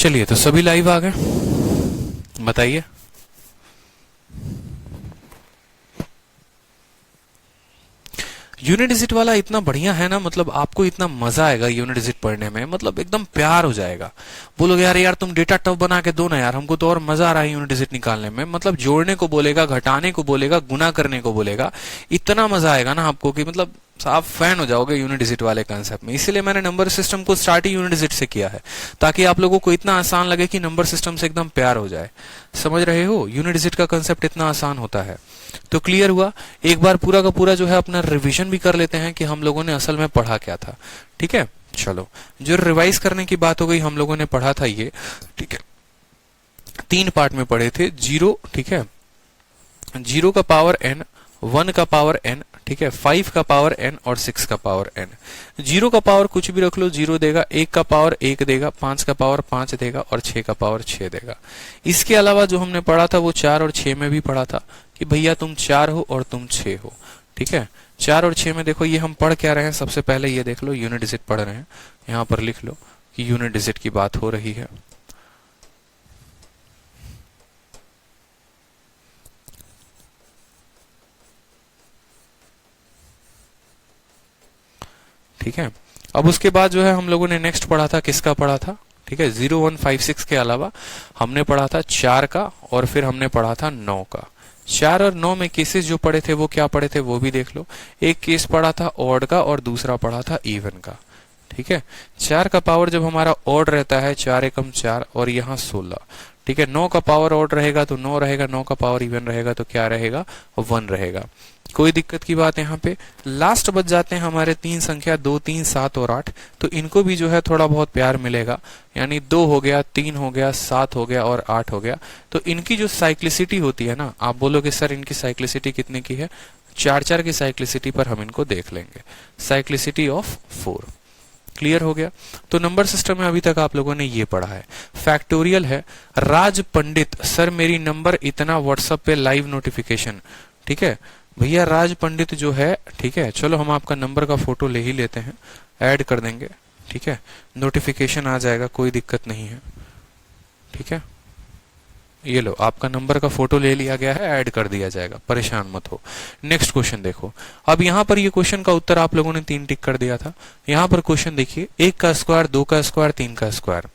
चलिए, तो सभी लाइव आ गए, बताइए। यूनिट डिजिट वाला इतना बढ़िया है ना, मतलब आपको इतना मजा आएगा यूनिट डिजिट पढ़ने में, मतलब एकदम प्यार हो जाएगा। बोलोगे यार यार तुम डेटा टफ बना के दो ना यार, हमको तो और मजा आ रहा है यूनिट डिजिट निकालने में। मतलब जोड़ने को बोलेगा, घटाने को बोलेगा, गुना करने को बोलेगा, इतना मजा आएगा ना आपको कि मतलब आप फैन हो जाओगे यूनिट डिजिट वाले कंसेप्ट में। इसीलिए मैंने नंबर सिस्टम को स्टार्ट ही यूनिट डिजिट से किया है, ताकि आप लोगों को इतना आसान लगे कि नंबर सिस्टम से एकदम प्यार हो जाए। समझ रहे हो, यूनिट डिजिट का कंसेप्ट इतना आसान होता है। तो क्लियर हुआ। एक बार पूरा का पूरा जो है अपना रिवीजन भी कर लेते हैं कि हम लोगों ने असल में पढ़ा क्या था। ठीक है, चलो, जो रिवाइज करने की बात हो गई, हम लोगों ने पढ़ा था ये, ठीक है, 3 पार्ट में पढ़े थे। जीरो, ठीक है, 0 का पावर n, 1 का पावर n, ठीक है, 5 का पावर n और 6 का पावर n। 0 का पावर कुछ भी रख लो, 0 देगा, 1 का पावर 1 देगा, 5 का पावर 5 देगा और 6 का पावर 6 देगा। इसके अलावा जो हमने पढ़ा था वो 4 और 6 में भी पढ़ा था कि भैया तुम 4 हो और तुम 6 हो। ठीक है, 4 और 6 में देखो ये हम पढ़ क्या रहे हैं। सबसे पहले ये देख लो, यूनिट डिजिट पढ़ रहे हैं, यहां पर लिख लो कि यूनिट डिजिट की बात हो रही है। ठीक है, अब उसके बाद जो है हम लोगों ने नेक्स्ट पढ़ा था, किसका पढ़ा था, ठीक है, 0 1 5 6 के अलावा हमने पढ़ा था 4 का और फिर हमने पढ़ा था 9 का। 4 और 9 में केसेस जो पढ़े थे वो क्या पढ़े थे वो भी देख लो। एक केस पढ़ा था ऑड का और दूसरा पढ़ा था इवन का। ठीक है, 4 का पावर जब हमारा ऑड रहता है 4 एकम 4 और यहाँ 16। ठीक है, 9 का पावर ऑड रहेगा तो 9 रहेगा, 9 का पावर इवन रहेगा तो क्या रहेगा, 1 रहेगा। कोई दिक्कत की बात यहाँ पे। लास्ट बच जाते हैं हमारे 3 संख्या, 2 3 7 और 8, तो इनको भी जो है थोड़ा बहुत प्यार मिलेगा। यानी 2 हो गया, 3 हो गया, 7 हो गया और 8 हो गया। तो इनकी जो साइक्लिसिटी होती है ना, आप बोलोगे सर इनकी साइक्लिसिटी कितने की है, 4 की साइक्लिसिटी पर हम इनको देख लेंगे। Cyclicity of 4। क्लियर हो गया। तो नंबर सिस्टम में अभी तक आप लोगों ने ये पढ़ा है। फैक्टोरियल है। राज पंडित, सर मेरी नंबर इतना व्हाट्सएप पे लाइव नोटिफिकेशन। ठीक है भैया, राज पंडित जो है, ठीक है, चलो हम आपका नंबर का फोटो ले ही लेते हैं, ऐड कर देंगे। ठीक है, नोटिफिकेशन आ जाएगा, कोई दिक्कत नहीं है। ठीक है, ये लो आपका नंबर का फोटो ले लिया गया है, ऐड कर दिया जाएगा, परेशान मत हो। नेक्स्ट क्वेश्चन देखो। अब यहाँ पर ये क्वेश्चन का उत्तर आप लोगों ने 3 टिक कर दिया था। यहाँ पर क्वेश्चन देखिए, 1 का स्क्वायर, 2 का स्क्वायर, 3 का स्क्वायर।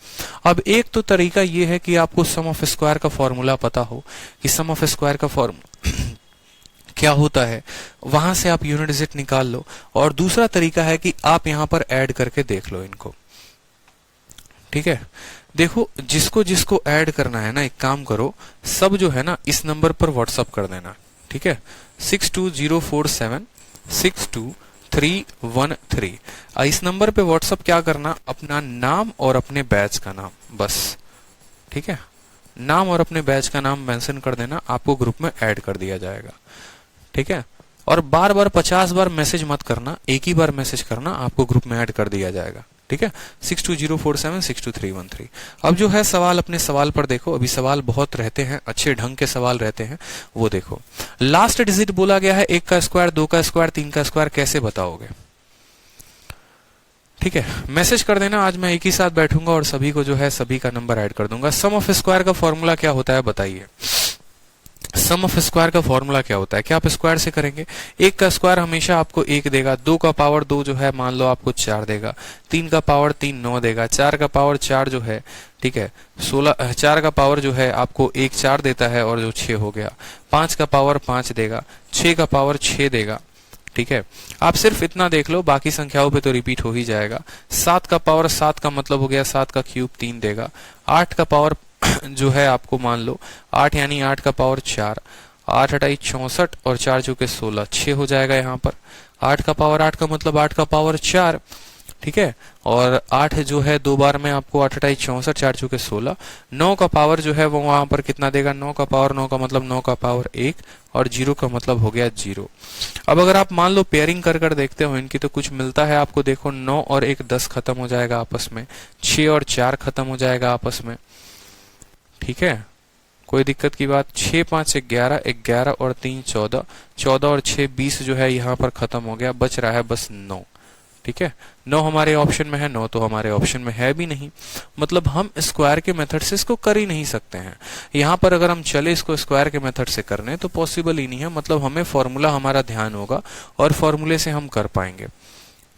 अब एक तो तरीका ये है कि आपको सम ऑफ स्क्वायर का फॉर्मूला पता हो कि सम ऑफ स्क्वायर का फॉर्मूला क्या होता है, वहां से आप यूनिट डिजिट निकाल लो। और दूसरा तरीका है कि आप यहां पर ऐड करके देख लो इनको। ठीक है, देखो जिसको जिसको ऐड करना है ना, एक काम करो, सब जो है ना इस नंबर पर व्हाट्सअप कर देना। ठीक है, 62047 62313। इस नंबर पे व्हाट्सअप क्या करना, अपना नाम और अपने बैच का नाम, बस। ठीक है, नाम और अपने बैच का नाम मेंशन कर देना, आपको ग्रुप में ऐड कर दिया जाएगा। ठीक है, और बार बार 50 बार मैसेज मत करना, एक ही बार मैसेज करना, आपको ग्रुप में ऐड कर दिया जाएगा। ठीक है, 62047 62313। अब जो है सवाल, अपने सवाल पर देखो। अभी सवाल बहुत रहते हैं, अच्छे ढंग के सवाल रहते हैं, वो देखो। लास्ट डिजिट बोला गया है 1 का स्क्वायर, 2 का स्क्वायर, 3 का स्क्वायर, कैसे बताओगे। ठीक है, मैसेज कर देना, आज मैं एक ही साथ बैठूंगा और सभी को जो है सभी का नंबर ऐड कर दूंगा। सम ऑफ स्क्वायर का फॉर्मूला क्या होता है बताइए। सम ऑफ स्क्वायर का फॉर्मूला क्या होता है, क्या आप स्क्वायर से करेंगे। 1 का स्क्वायर हमेशा आपको 1 देगा, 2 का पावर 2 जो है मान लो आपको 4 देगा, 3 का पावर 3 9 देगा, 4 का पावर 4 जो है, ठीक है, 16, 4 का पावर जो है आपको 1 4 देता है और जो 6 हो गया। 5 का पावर 5 देगा, 6 का पावर 6 देगा। ठीक है, आप सिर्फ इतना देख लो, बाकी संख्याओं पे तो रिपीट हो ही जाएगा। 7 का पावर 7 का मतलब हो गया 7 का क्यूब 3 देगा। 8 का पावर जो है आपको मान लो 8 यानी 8 का पावर 4, 8 8 64 और 4 चौके 16, 6 हो जाएगा यहाँ पर। 8 का पावर 8 का मतलब 8 का पावर 4। ठीक है, और 8 जो है 2 बार में आपको 8 8 64, 4 चौके 16। 9 का पावर जो है वो वहां पर कितना देगा, 9 का पावर 9 का मतलब 9 का पावर 1 और 0 का मतलब हो गया 0। अब अगर आप मान लो पेयरिंग कर कर देखते हो इनकी, तो कुछ मिलता है आपको। देखो 9 और 1 10 खत्म हो जाएगा आपस में, 6 और 4 खत्म हो जाएगा आपस में। ठीक है, कोई दिक्कत की बात। 6 5 11, 11 और 3 14, 14 और 6 20 जो है यहाँ पर खत्म हो गया, बच रहा है बस 9। ठीक है, 9 हमारे ऑप्शन में है, 9 तो हमारे ऑप्शन में है भी नहीं, मतलब हम स्क्वायर के मेथड से इसको कर ही नहीं सकते हैं। यहां पर अगर हम चले इसको स्क्वायर के मेथड से करने तो पॉसिबल ही नहीं है, मतलब हमें फॉर्मूला हमारा ध्यान होगा और फॉर्मूले से हम कर पाएंगे।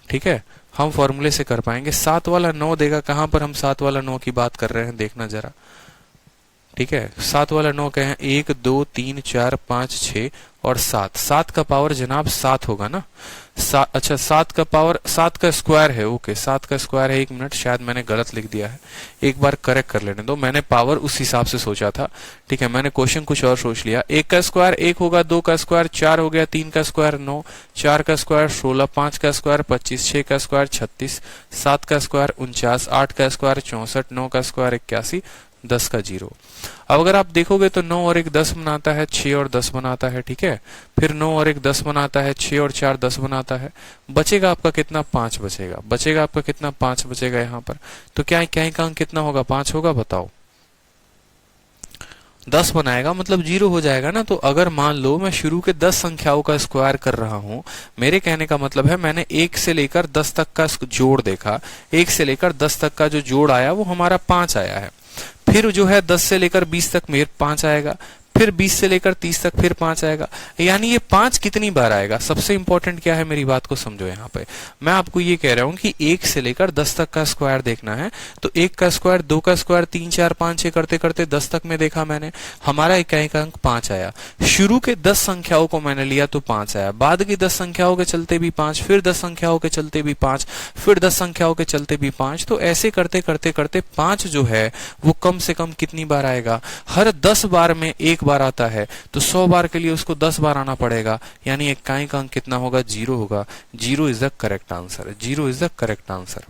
ठीक है, हम फॉर्मूले से कर पाएंगे। 7 वाला 9 देगा, कहां पर हम 7 वाला 9 की बात कर रहे हैं देखना जरा। ठीक है, 7 वाला 9 क्या है, 1 2 3 4 5 6 और 7, 7 का पावर जनाब 7 होगा ना। अच्छा 7 का पावर 7 का स्क्वायर है, ओके 7 का स्क्वायर है, 1 मिनट शायद मैंने गलत लिख दिया है, एक बार करेक्ट कर लेने दो, मैंने पावर उस हिसाब से सोचा था। ठीक है, मैंने क्वेश्चन कुछ और सोच लिया। 1 का स्क्वायर 1 होगा, 2 का स्क्वायर 4 हो गया, 3 का स्क्वायर 9, 4 का स्क्वायर 16, 5 का स्क्वायर 25, 6 का स्क्वायर 36, 7 का स्क्वायर 49, 8 का स्क्वायर 64, 9 का स्क्वायर 81, 10 का 0। अब अगर आप देखोगे तो 9 और 1 10 बनाता है, 6 और 10 बनाता है। ठीक है, फिर 9 और 1 10 बनाता है, 6 और 4 10 बनाता है। बचेगा आपका कितना, 5 बचेगा। बचेगा आपका कितना, 5 बचेगा यहाँ पर। तो क्या का अंक कितना होगा, 5 होगा, बताओ। 10 बनाएगा मतलब 0 हो जाएगा ना। तो अगर मान लो मैं शुरू के 10 संख्याओं का स्क्वायर कर रहा हूं, मेरे कहने का मतलब है मैंने 1 से लेकर 10 तक का जोड़ देखा, 1 से लेकर 10 तक का जो जोड़ आया वो हमारा 5 आया है। फिर जो है 10 से लेकर 20 तक मेरे 5 आएगा, फिर 20 से लेकर 30 तक फिर 5 आएगा। यानी ये 5 कितनी बार आएगा, सबसे इंपॉर्टेंट क्या है, मेरी बात को समझो। यहाँ पे मैं आपको ये कह रहा हूं कि 1 से लेकर 10 तक का स्क्वायर देखना है। तो 1 का स्क्वायर, 2 का स्क्वायर, 3 4 5 6 करते करते 10 तक में देखा मैंने, हमारा इकाई का अंक 5 आया। शुरू के 10 संख्याओं को मैंने लिया तो 5 आया, बाद की 10 संख्याओं के चलते भी 5, फिर 10 संख्याओं के चलते भी 5, फिर 10 संख्याओं के चलते भी 5। तो ऐसे करते करते करते 5 जो है वो कम से कम कितनी बार आएगा, हर 10 बार में 1 बार आता है, तो 100 बार के लिए उसको 10 बार आना पड़ेगा। यानी इकाई का अंक कितना होगा, 0 होगा। 0 is the correct answer, 0 is the correct answer.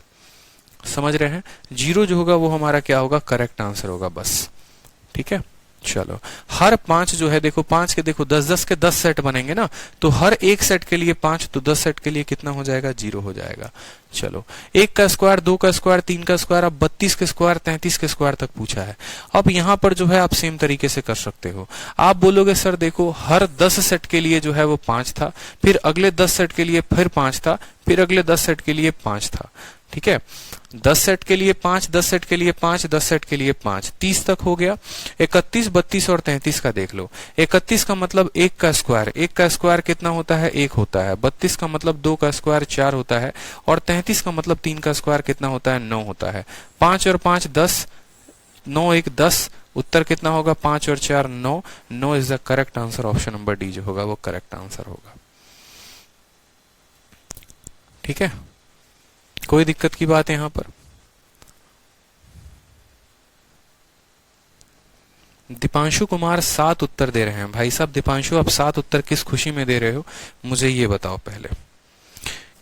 समझ रहे हैं, 0 जो होगा वो हमारा क्या होगा, करेक्ट आंसर होगा बस। ठीक है, चलो हर 5 जो है, देखो 5 के देखो 10 के 10 सेट बनेंगे ना, तो हर एक सेट के लिए 5, तो 10 सेट के लिए कितना हो जाएगा, 0 हो जाएगा। चलो 1 का स्क्वायर, 2 का स्क्वायर, 3 का स्क्वायर, अब 32 के स्क्वायर, 33 के स्क्वायर तक पूछा है। अब यहाँ पर जो है आप सेम तरीके से कर सकते हो। आप बोलोगे सर देखो हर 10 सेट के लिए जो है वो 5 था, फिर अगले 10 सेट के लिए फिर 5 था, फिर अगले 10 सेट के लिए 5 था। ठीक है, 10 सेट के लिए 5, 10 सेट के लिए 5, 10 सेट के लिए 5, 30 तक हो गया। 31, 32 और 33 का देख लो। 31 का मतलब 1 का स्क्वायर, 1 का स्क्वायर कितना होता है, 1 होता है। 32 का मतलब 2 का स्क्वायर 4 होता है, और 33 का मतलब 3 का स्क्वायर कितना होता है, 9 होता है। 5 और 5 10, 9 1 10, उत्तर कितना होगा, 5 और 4 9। 9 is the correct answer, option number D जो होगा वो करेक्ट आंसर होगा। ठीक है, कोई दिक्कत की बात है यहां पर। दीपांशु कुमार 7 उत्तर दे रहे हैं। भाई साहब दीपांशु, आप 7 उत्तर किस खुशी में दे रहे हो, मुझे ये बताओ पहले।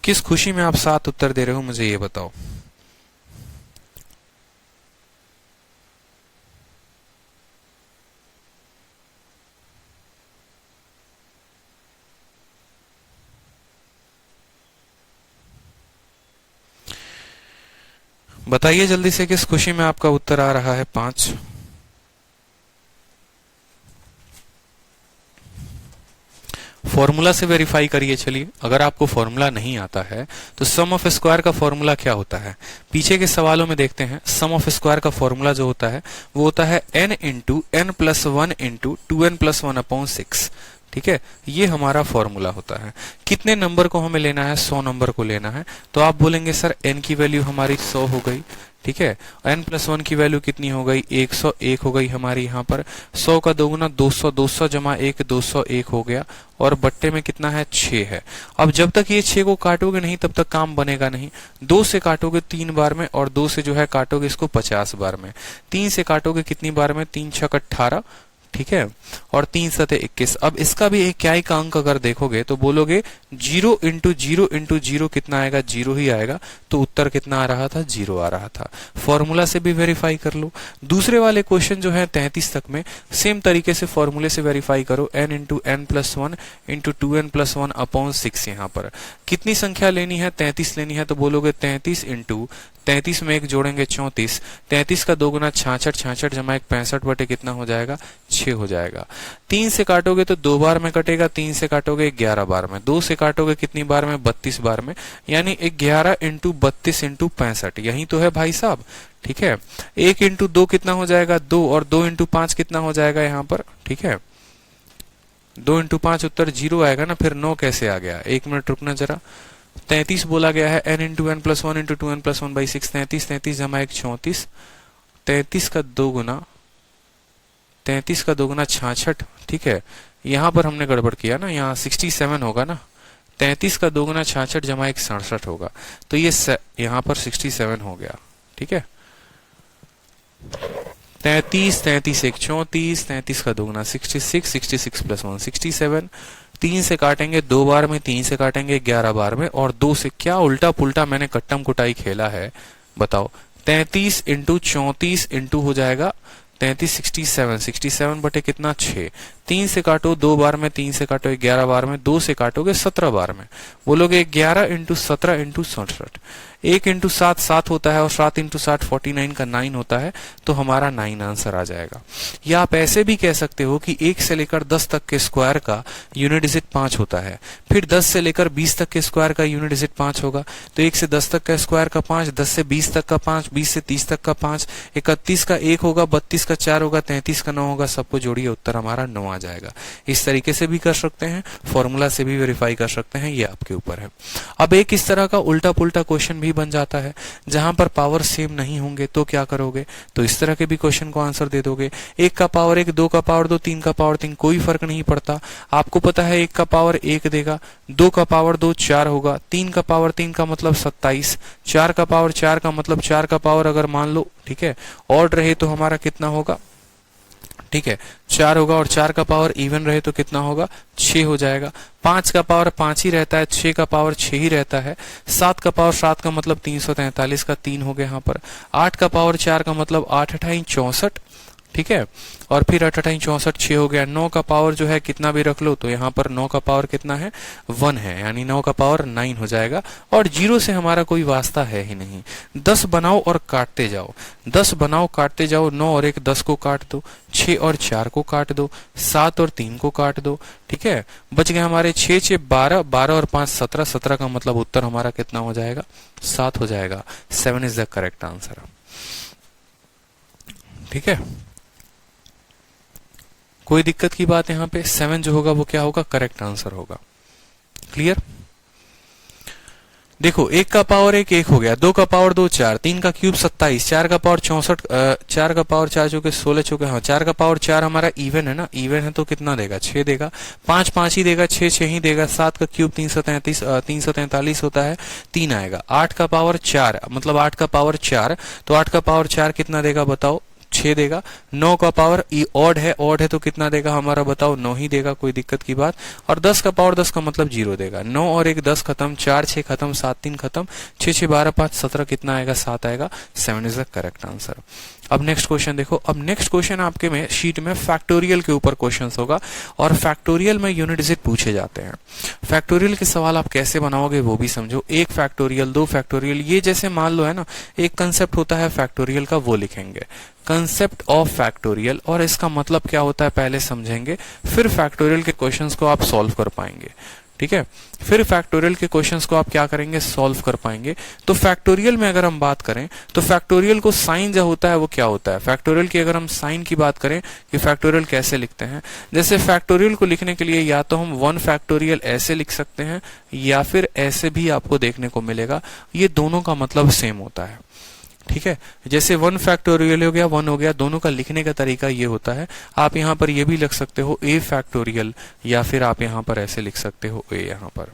किस खुशी में आप 7 उत्तर दे रहे हो, मुझे ये बताओ। बताइए जल्दी से, किस खुशी में आपका उत्तर आ रहा है 5। फॉर्मूला से वेरीफाई करिए। चलिए, अगर आपको फॉर्मूला नहीं आता है तो सम ऑफ स्क्वायर का फॉर्मूला क्या होता है, पीछे के सवालों में देखते हैं। सम ऑफ स्क्वायर का फॉर्मूला जो होता है वो होता है n into n plus 1 into 2n plus 1 upon 6। ठीक है, ये हमारा फॉर्मूला होता है। कितने नंबर को हमें लेना है, 100 नंबर को लेना है। तो आप बोलेंगे सर n की वैल्यू हमारी 100 हो गई। ठीक है, n प्लस 1 की वैल्यू कितनी हो गई, 101 हो गई हमारी यहाँ पर। 100 का दोगुना 200, 200 जमा 1 201 हो गया, और बट्टे में कितना है, 6 है। अब जब तक ये 6 को काटोगे नहीं तब तक काम बनेगा नहीं। 2 से काटोगे 3 बार में, और 2 से जो है काटोगे इसको 50 बार में। 3 से काटोगे कितनी बार में, 3 6 18, ठीक है, और 3 7 21। अब इसका भी इकाई का अंक अगर देखोगे तो बोलोगे 0 इंटू 0 इंटू 0 कितना आएगा, 0 ही आएगा। तो उत्तर कितना आ रहा था, 0 आ रहा था। फॉर्मूला से भी वेरीफाई कर लो। दूसरे वाले क्वेश्चन जो है 33 तक में सेम तरीके से फॉर्मूले से वेरीफाई करो। n into n plus 1 into 2n plus 1 upon 6। यहाँ पर कितनी संख्या लेनी है, 33 लेनी है। तो बोलोगे 33 इंटू 33 में 1 जोड़ेंगे 34, 33 का 2 गुना 66, 66 जमा 1 65 बटे कितना हो जाएगा 6 हो जाएगा। 3 से काटोगे तो 2 बार में कटेगा, 3 से काटोगे 11 बार में, 2 से काटोगे कितनी बार में 32 बार में, यानी 11 इंटू 32 इंटू 65, यही तो है भाई साहब। ठीक है, 1 इंटू 2 कितना हो जाएगा 2, और 2 इंटू 5 कितना हो जाएगा यहाँ पर। ठीक है, 2 इंटू 5 उत्तर 0 आएगा ना, फिर 9 कैसे आ गया, 1 मिनट रुकना जरा। 33 बोला गया है, n into n plus 1 into 2n plus 1 by 6, 33, 33 जमा 1 34, 33 का 2 गुना 66। ठीक है, यहाँ पर हमने गड़बड़ किया ना, यहाँ 67 होगा ना, 33 का 2 गुना 66 जमा 1 67 होगा, तो ये यहाँ पर 67 हो गया। ठीक है, 33, 33 1 34, 33 का 2 गुना 66, 66 प्लस 1 67, 3 से काटेंगे 2 बार में, 3 से काटेंगे 11 बार में, और 2 से क्या उल्टा पुल्टा मैंने कट्टम कुटाई खेला है बताओ। 33 इंटू 34 इंटू हो जाएगा 33, 67, 67 बटे कितना 6, 3 से काटो 2 बार में, 3 से काटो 11 बार में, 2 से काटोगे 17 बार में, बोलोगे 11 इंटू 17 इंटू 67, 1 इंटू 7 7 होता है, और 7 इंटू 7 49 का 9 होता है, तो हमारा 9 आंसर आ जाएगा। या आप ऐसे भी कह सकते हो कि 1 से लेकर 10 तक के स्क्वायर का यूनिट डिजिट 5 होता है, फिर 10 से लेकर 20 तक के स्क्वायर का यूनिट डिजिट 5 होगा, तो 1 से 10 तक का स्क्वायर का 5, 10 से 20 तक का 5, 20 से 30 तक का 5, 31 का 1 होगा, 32 का 4 होगा, 33 का 9 होगा, सबको जोड़िए उत्तर हमारा 9 आ जाएगा। इस तरीके से भी कर सकते हैं, फॉर्मूला से भी वेरीफाई कर सकते हैं, ये आपके ऊपर है। अब एक इस तरह का उल्टा पुल्टा क्वेश्चन भी बन जाता है, जहां पर पावर सेम नहीं होंगे तो क्या करोगे, तो इस तरह के भी क्वेश्चन को आंसर दे दोगे। 1 का पावर 1, 2 का पावर 2, 3 का पावर 3, कोई फर्क नहीं पड़ता। आपको पता है 1 का पावर 1 देगा, 2 का पावर 2 4 होगा, 3 का पावर 3 का मतलब 27, 4 का पावर 4 का मतलब 4 का पावर अगर मान लो, ठीक है, ऑड रहे तो हमारा कितना होगा, ठीक है 4 होगा, और 4 का पावर इवन रहे तो कितना होगा 6 हो जाएगा। 5 का पावर 5 ही रहता है, 6 का पावर 6 ही रहता है, 7 का पावर 7 का मतलब 343 का 3 हो गया यहाँ पर, 8 का पावर 4 का मतलब 8 अठाई 64, ठीक है, और फिर 8 अठाई 64 6 हो गया। 9 का पावर जो है कितना भी रख लो, तो यहाँ पर 9 का पावर कितना है 1 है, यानी 9 का पावर 9 हो जाएगा, और 0 से हमारा कोई वास्ता है ही नहीं। 10 बनाओ और काटते जाओ, 10 बनाओ काटते जाओ, 9 और 1 10 को काट दो, 6 और 4 को काट दो, 7 और 3 को काट दो, ठीक है, बच गए हमारे 6 6 12, 12 और 5 17, 17 का मतलब उत्तर हमारा कितना हो जाएगा 7 हो जाएगा। 7 इज द करेक्ट आंसर। ठीक है, कोई दिक्कत की बात यहाँ पे, 7 जो होगा वो क्या होगा, करेक्ट आंसर होगा। क्लियर। देखो 1 का पावर 1 1 हो गया, 2 का पावर 2 4, 3 का क्यूब 27, 4 का पावर 64, 4 का पावर 4 चौके 16 चौके, हाँ 4 का पावर 4 हमारा इवन है ना, इवन है तो कितना देगा 6 देगा, 5 5 ही देगा, 6 6 ही देगा, 7 का क्यूब 343 होता है, 3 आएगा। 8 का पावर 4 मतलब 8 का पावर 4, तो 8 का पावर 4 कितना देगा बताओ 6 देगा। 9 का पावर ऑड है तो कितना देगा हमारा बताओ 9 ही देगा, कोई दिक्कत की बात। और 10 का पावर 10 का मतलब 0 देगा। 9 और 1 10 खत्म, 4 6 खत्म, 7 3 खत्म, 6 6 12 5 17 कितना आएगा 7 आएगा। 7 इज द करेक्ट आंसर। अब नेक्स्ट क्वेश्चन देखो, अब नेक्स्ट क्वेश्चन आपके में शीट में फैक्टोरियल के ऊपर क्वेश्चंस होगा, और फैक्टोरियल में यूनिट डिजिट पूछे जाते हैं। फैक्टोरियल के सवाल आप कैसे बनाओगे वो भी समझो। 1 फैक्टोरियल 2 फैक्टोरियल, ये जैसे मान लो है ना, एक कंसेप्ट होता है फैक्टोरियल का, वो लिखेंगे कंसेप्ट ऑफ फैक्टोरियल, और इसका मतलब क्या होता है पहले समझेंगे, फिर फैक्टोरियल के क्वेश्चंस को आप सॉल्व कर पाएंगे। ठीक है, फिर फैक्टोरियल के क्वेश्चंस को आप क्या करेंगे सॉल्व कर पाएंगे। तो फैक्टोरियल में अगर हम बात करें तो फैक्टोरियल को साइन जो होता है वो क्या होता है, फैक्टोरियल की अगर हम साइन की बात करें कि फैक्टोरियल कैसे लिखते हैं, जैसे फैक्टोरियल को लिखने के लिए या तो हम 1 फैक्टोरियल ऐसे लिख सकते हैं, या फिर ऐसे भी आपको देखने को मिलेगा, ये दोनों का मतलब सेम होता है। ठीक है, जैसे 1 फैक्टोरियल हो गया 1 हो गया, दोनों का लिखने का तरीका ये होता है। आप यहाँ पर ये भी लिख सकते हो a फैक्टोरियल, या फिर आप यहाँ पर ऐसे लिख सकते हो a, यहाँ पर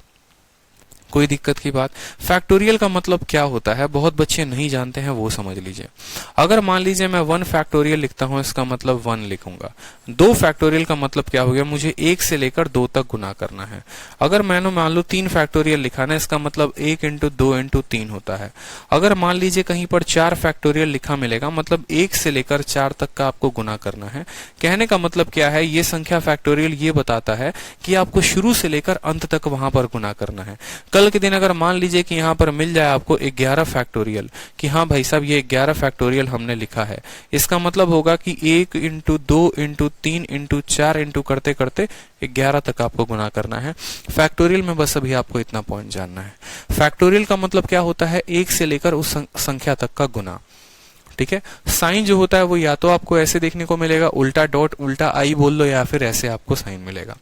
कोई दिक्कत की बात। फैक्टोरियल का मतलब क्या होता है बहुत बच्चे नहीं जानते हैं, वो समझ लीजिए। अगर मान लीजिए मैं 1 फैक्टोरियल लिखता हूं, इसका मतलब 1 लिखूंगा। 2 फैक्टोरियल का मतलब क्या हो गया, मुझे 1 से लेकर 2 तक गुना करना है। अगर मैंने मान लो 3 फैक्टोरियल लिखा ना, इसका मतलब 1 इंटू 2 इंटू 3 होता है। अगर मान लीजिए कहीं पर 4 फैक्टोरियल लिखा मिलेगा, मतलब 1 से लेकर 4 तक का आपको गुना करना है। कहने का मतलब क्या है, ये संख्या फैक्टोरियल ये बताता है कि आपको शुरू से लेकर अंत तक वहां पर गुना करना है। कल के दिन अगर मान लीजिए कि यहाँ पर मिल जाए आपको 11 फैक्टोरियल, कि हाँ भाई साहब ये 11 फैक्टोरियल हमने लिखा है, इसका मतलब होगा कि 1 इंटू 2 इंटू 3 इंटू 4 इंटू करते करते 11 तक आपको गुना करना है। फैक्टोरियल में बस अभी आपको इतना पॉइंट जानना है। फैक्टोरियल का मतलब क्या होता है? 1 से लेकर उस संख्या तक का गुना। ठीक है, साइन जो होता है वो या तो आपको ऐसे देखने को मिलेगा, उल्टा डॉट उल्टा आई बोल लो, या फिर ऐसे आपको साइन मिलेगा।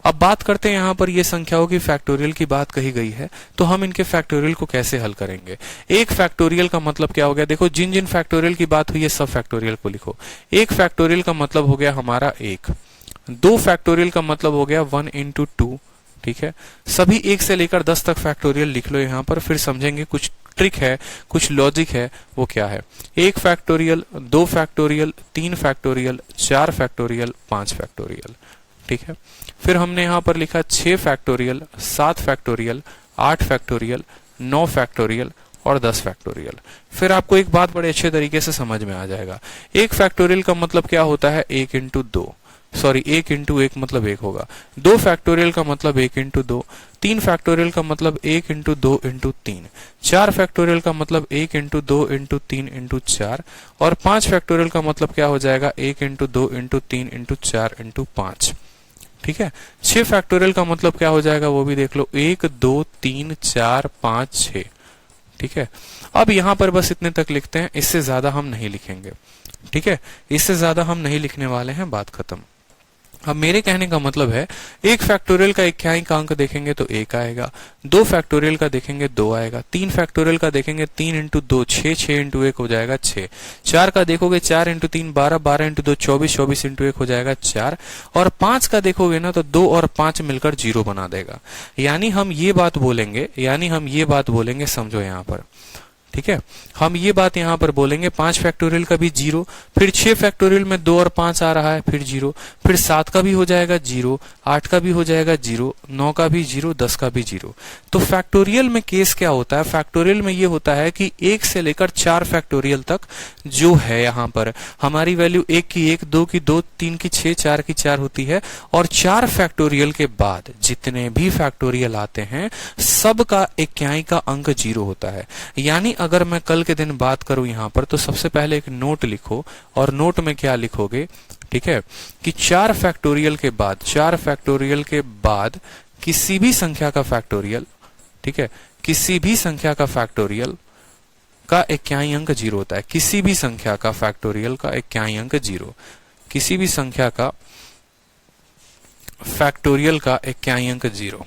अब बात करते हैं यहाँ पर ये संख्याओं की फैक्टोरियल की बात कही गई है, तो हम इनके फैक्टोरियल को कैसे हल करेंगे। एक फैक्टोरियल का मतलब क्या हो गया? देखो, जिन जिन फैक्टोरियल की बात हुई है सब फैक्टोरियल को लिखो। एक फैक्टोरियल का मतलब हो गया हमारा 1, 2 फैक्टोरियल का मतलब हो गया 1 इंटू 2। ठीक है, सभी 1 से लेकर 10 तक फैक्टोरियल लिख लो यहाँ पर, फिर समझेंगे कुछ ट्रिक है, कुछ लॉजिक है, वो क्या है। 1 factorial, 2 factorial, 3 factorial, 4 factorial, 5 factorial. ठीक है, फिर हमने यहाँ पर लिखा 6 फैक्टोरियल, 7 फैक्टोरियल, 8 फैक्टोरियल, 9 फैक्टोरियल और 10 फैक्टोरियल। फिर आपको एक बात बड़े अच्छे तरीके से समझ में आ जाएगा। 1 फैक्टोरियल का मतलब क्या होता है? 1 इंटू 2, सॉरी 1 इंटू 1 मतलब 1 होगा। 2 फैक्टोरियल का मतलब 1 इंटू 2, 3 फैक्टोरियल का मतलब 1 इंटू 2 इंटू 3, 4 फैक्टोरियल का मतलब 1 इंटू 2 इंटू 3 इंटू 4 और 5 फैक्टोरियल का मतलब क्या हो जाएगा? 1 इंटू 2 इंटू 3 इंटू 4 इंटू 5। ठीक है, 6 फैक्टोरियल का मतलब क्या हो जाएगा वो भी देख लो, 1 2 3 4 5 6। ठीक है, अब यहां पर बस इतने तक लिखते हैं, इससे ज्यादा हम नहीं लिखेंगे। ठीक है, इससे ज्यादा हम नहीं लिखने वाले हैं, बात खत्म। अब मेरे कहने का मतलब है, 1 फैक्टोरियल का इक्याई का अंक देखेंगे तो 1 आएगा, 2 फैक्टोरियल का देखेंगे 2 आएगा, 3 फैक्टोरियल का देखेंगे 3 इंटू 2 6, 6 इंटू 1 हो जाएगा 6, 4 का देखोगे 4 इंटू 3 12, 12 इंटू 2 24, 24 इंटू 1 हो जाएगा 4 और 5 का देखोगे ना तो 2 और 5 मिलकर 0 बना देगा। यानी हम ये बात बोलेंगे, समझो यहाँ पर। ठीक है, हम ये बात यहां पर बोलेंगे, 5 फैक्टोरियल का भी 0, फिर 6 फैक्टोरियल में 2 और 5 आ रहा है फिर 0, फिर 7 का भी हो जाएगा 0, 8 का भी हो जाएगा 0, 9 का भी 0, 10 का भी 0। तो फैक्टोरियल में केस क्या होता है? फैक्टोरियल में ये होता है कि 1 से लेकर 4 फैक्टोरियल तक जो है यहाँ पर हमारी वैल्यू 1 की 1, 2 की 2, 3 की 6, 4 की 4 होती है और 4 फैक्टोरियल के बाद जितने भी फैक्टोरियल आते हैं सबका इक्याई का अंक 0 होता है। यानी अगर मैं कल के दिन बात करूं यहां पर, तो सबसे पहले एक नोट लिखो और नोट में क्या लिखोगे? ठीक है, कि 4 फैक्टोरियल के बाद किसी भी संख्या का फैक्टोरियल, ठीक है, किसी भी संख्या का फैक्टोरियल का इक्याई अंक 0 होता है। किसी भी संख्या का फैक्टोरियल का इक्याई अंक 0, किसी भी संख्या का फैक्टोरियल का इक्याई अंक 0।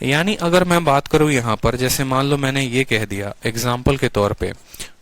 यानी अगर मैं बात करूं यहां पर, जैसे मान लो मैंने ये कह दिया एग्जाम्पल के तौर पे,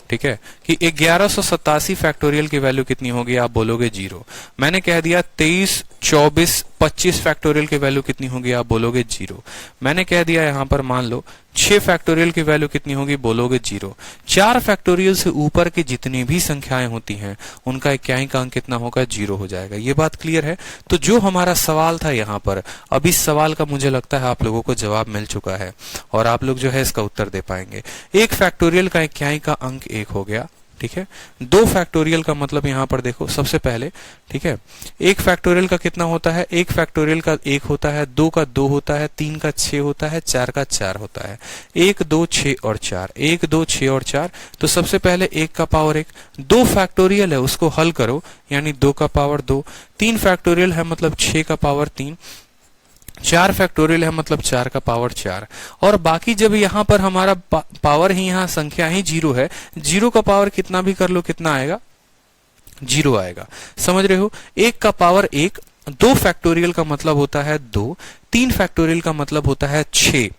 ठीक है, कि 1187 फैक्टोरियल की वैल्यू कितनी होगी? आप बोलोगे 0। मैंने कह दिया 23 24 25 फैक्टोरियल की वैल्यू कितनी होगी? आप बोलोगे 0। मैंने कह दिया यहां पर मान लो 6 फैक्टोरियल की वैल्यू कितनी होगी? बोलोगे 0। 4 फैक्टोरियल से ऊपर की जितनी भी संख्याएं होती हैं उनका इक्याई का अंक कितना होगा? 0 हो जाएगा। ये बात क्लियर है? तो जो हमारा सवाल था यहाँ पर, अब इस सवाल का मुझे लगता है आप लोगों को जवाब मिल चुका है और आप लोग जो है इसका उत्तर दे पाएंगे। 1 फैक्टोरियल का इक्याई का अंक 1 हो गया। ठीक है, 2 फैक्टोरियल का मतलब यहां पर देखो सबसे पहले, ठीक है, 1 फैक्टोरियल का कितना होता है? 1 फैक्टोरियल का 1 होता है, 2 का 2 होता है, 3 का 6 होता है, 4 का 4 होता है। 1 2 6 और 4, 1 2 6 और 4। तो सबसे पहले 1 का पावर 1, 2 फैक्टोरियल है उसको हल करो, यानी 2 का पावर 2, 3 फैक्टोरियल है मतलब 6 का पावर 3, 4 फैक्टोरियल है मतलब 4 का पावर 4। और बाकी जब यहां पर हमारा पावर ही, यहां संख्या ही 0 है, 0 का पावर कितना भी कर लो कितना आएगा? 0 आएगा। समझ रहे हो? 1 का पावर 1, 2 फैक्टोरियल का मतलब होता है 2, 3 फैक्टोरियल का मतलब होता है 6।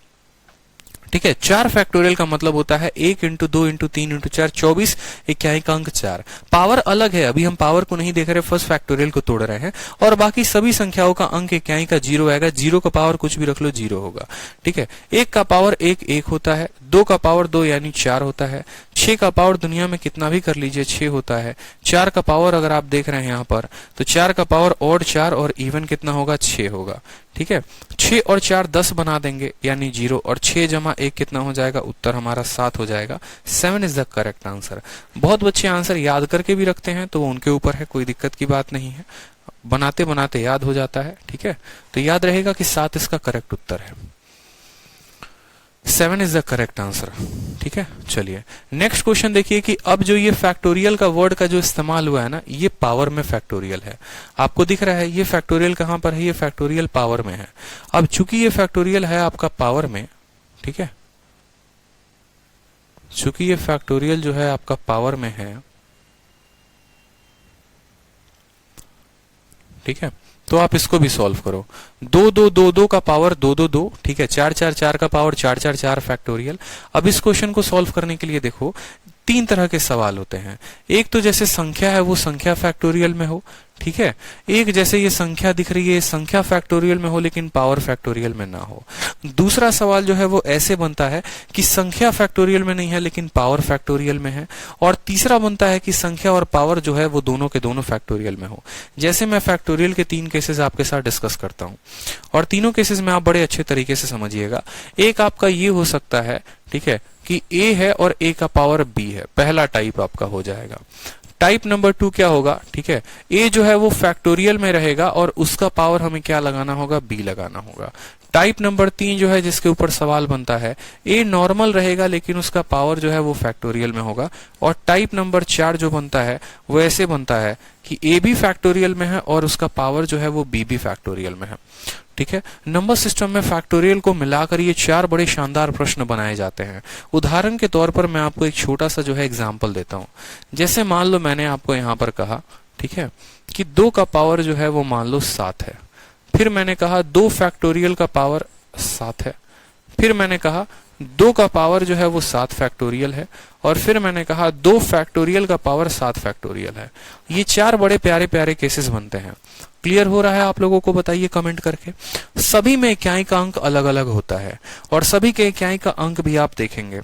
ठीक है, 4 फैक्टोरियल का मतलब होता है 1 इंटू 2 इंटू 3 इंटू 4 24, इक्याई का अंक 4। पावर अलग है, अभी हम पावर को नहीं देख रहे, फर्स्ट फैक्टोरियल को तोड़ रहे हैं। और बाकी सभी संख्याओं का अंक इक्याई का 0 आएगा। 0 का पावर कुछ भी रख लो 0 होगा। ठीक है, 1 का पावर 1 1 होता है, 2 का पावर 2 यानी 4 होता है। 6 का पावर दुनिया में कितना भी कर लीजिए 6 होता है। 4 का पावर अगर आप देख रहे हैं यहाँ पर, तो 4 का पावर ऑड 4 और इवन कितना होगा 6 होगा। ठीक है, 6 और 4 10 बना देंगे यानी 0, और 6 जमा 1 कितना हो जाएगा, उत्तर हमारा 7 हो जाएगा। 7 इज द करेक्ट आंसर। बहुत बच्चे आंसर याद करके भी रखते हैं, तो वो उनके ऊपर है, कोई दिक्कत की बात नहीं है, बनाते बनाते याद हो जाता है। ठीक है, तो याद रहेगा कि 7 इसका करेक्ट उत्तर है। 7 इज द करेक्ट आंसर। ठीक है, चलिए नेक्स्ट क्वेश्चन देखिए कि अब जो ये फैक्टोरियल का वर्ड का जो इस्तेमाल हुआ है ना, ये पावर में फैक्टोरियल है। आपको दिख रहा है ये फैक्टोरियल कहां पर है, ये फैक्टोरियल पावर में है। अब चूंकि ये फैक्टोरियल है आपका पावर में, ठीक है, चूंकि ये फैक्टोरियल जो है आपका पावर में है, ठीक है, तो आप इसको भी सॉल्व करो। 2 2 2 2 का पावर 2 2 2, ठीक है, 4 4 4 का पावर 4 4 4 फैक्टोरियल। अब इस क्वेश्चन को सॉल्व करने के लिए देखो 3 तरह के सवाल होते हैं। एक तो जैसे संख्या है वो संख्या फैक्टोरियल में हो, ठीक है। एक जैसे ये संख्या दिख रही है संख्या फैक्टोरियल में हो लेकिन पावर फैक्टोरियल में ना हो। दूसरा सवाल जो है वो ऐसे बनता है कि संख्या फैक्टोरियल में नहीं है लेकिन पावर फैक्टोरियल में है। और तीसरा बनता है कि संख्या और पावर जो है वो दोनों के दोनों फैक्टोरियल में हो। जैसे मैं फैक्टोरियल के 3 केसेस आपके साथ डिस्कस करता हूं और तीनों केसेस में आप बड़े अच्छे तरीके से समझिएगा। एक आपका ये हो सकता है, ठीक है, कि a है और a का पावर b है, पहला टाइप आपका हो जाएगा। टाइप नंबर 2 क्या होगा, ठीक है, a जो है वो फैक्टोरियल में रहेगा और उसका पावर हमें क्या लगाना होगा, b लगाना होगा। टाइप नंबर 3 जो है जिसके ऊपर सवाल बनता है, a नॉर्मल रहेगा लेकिन उसका पावर जो है वो फैक्टोरियल में होगा। और टाइप नंबर 4 जो बनता है वो ऐसे बनता है कि a भी फैक्टोरियल में है और उसका पावर जो है वो b भी फैक्टोरियल में है। ठीक है, नंबर सिस्टम में फैक्टोरियल को मिलाकर ये 4 बड़े शानदार प्रश्न बनाए जाते हैं। उदाहरण के तौर पर मैं आपको एक छोटा सा जो है एग्जांपल देता हूं। जैसे मान लो मैंने आपको यहां पर कहा, ठीक है, कि 2 का पावर जो है वो मान लो 7 है। फिर मैंने कहा 2 फैक्टोरियल का पावर 7 है। फिर मैंने कहा 2 का पावर जो है वो 7 फैक्टोरियल है। और फिर मैंने कहा 2 फैक्टोरियल का पावर 7 फैक्टोरियल है। ये 4 बड़े प्यारे प्यारे केसेस बनते हैं। क्लियर हो रहा है आप लोगों को, बताइए कमेंट करके। सभी में इकाई का अंक अलग अलग होता है और सभी के इकाई का अंक भी आप देखेंगे।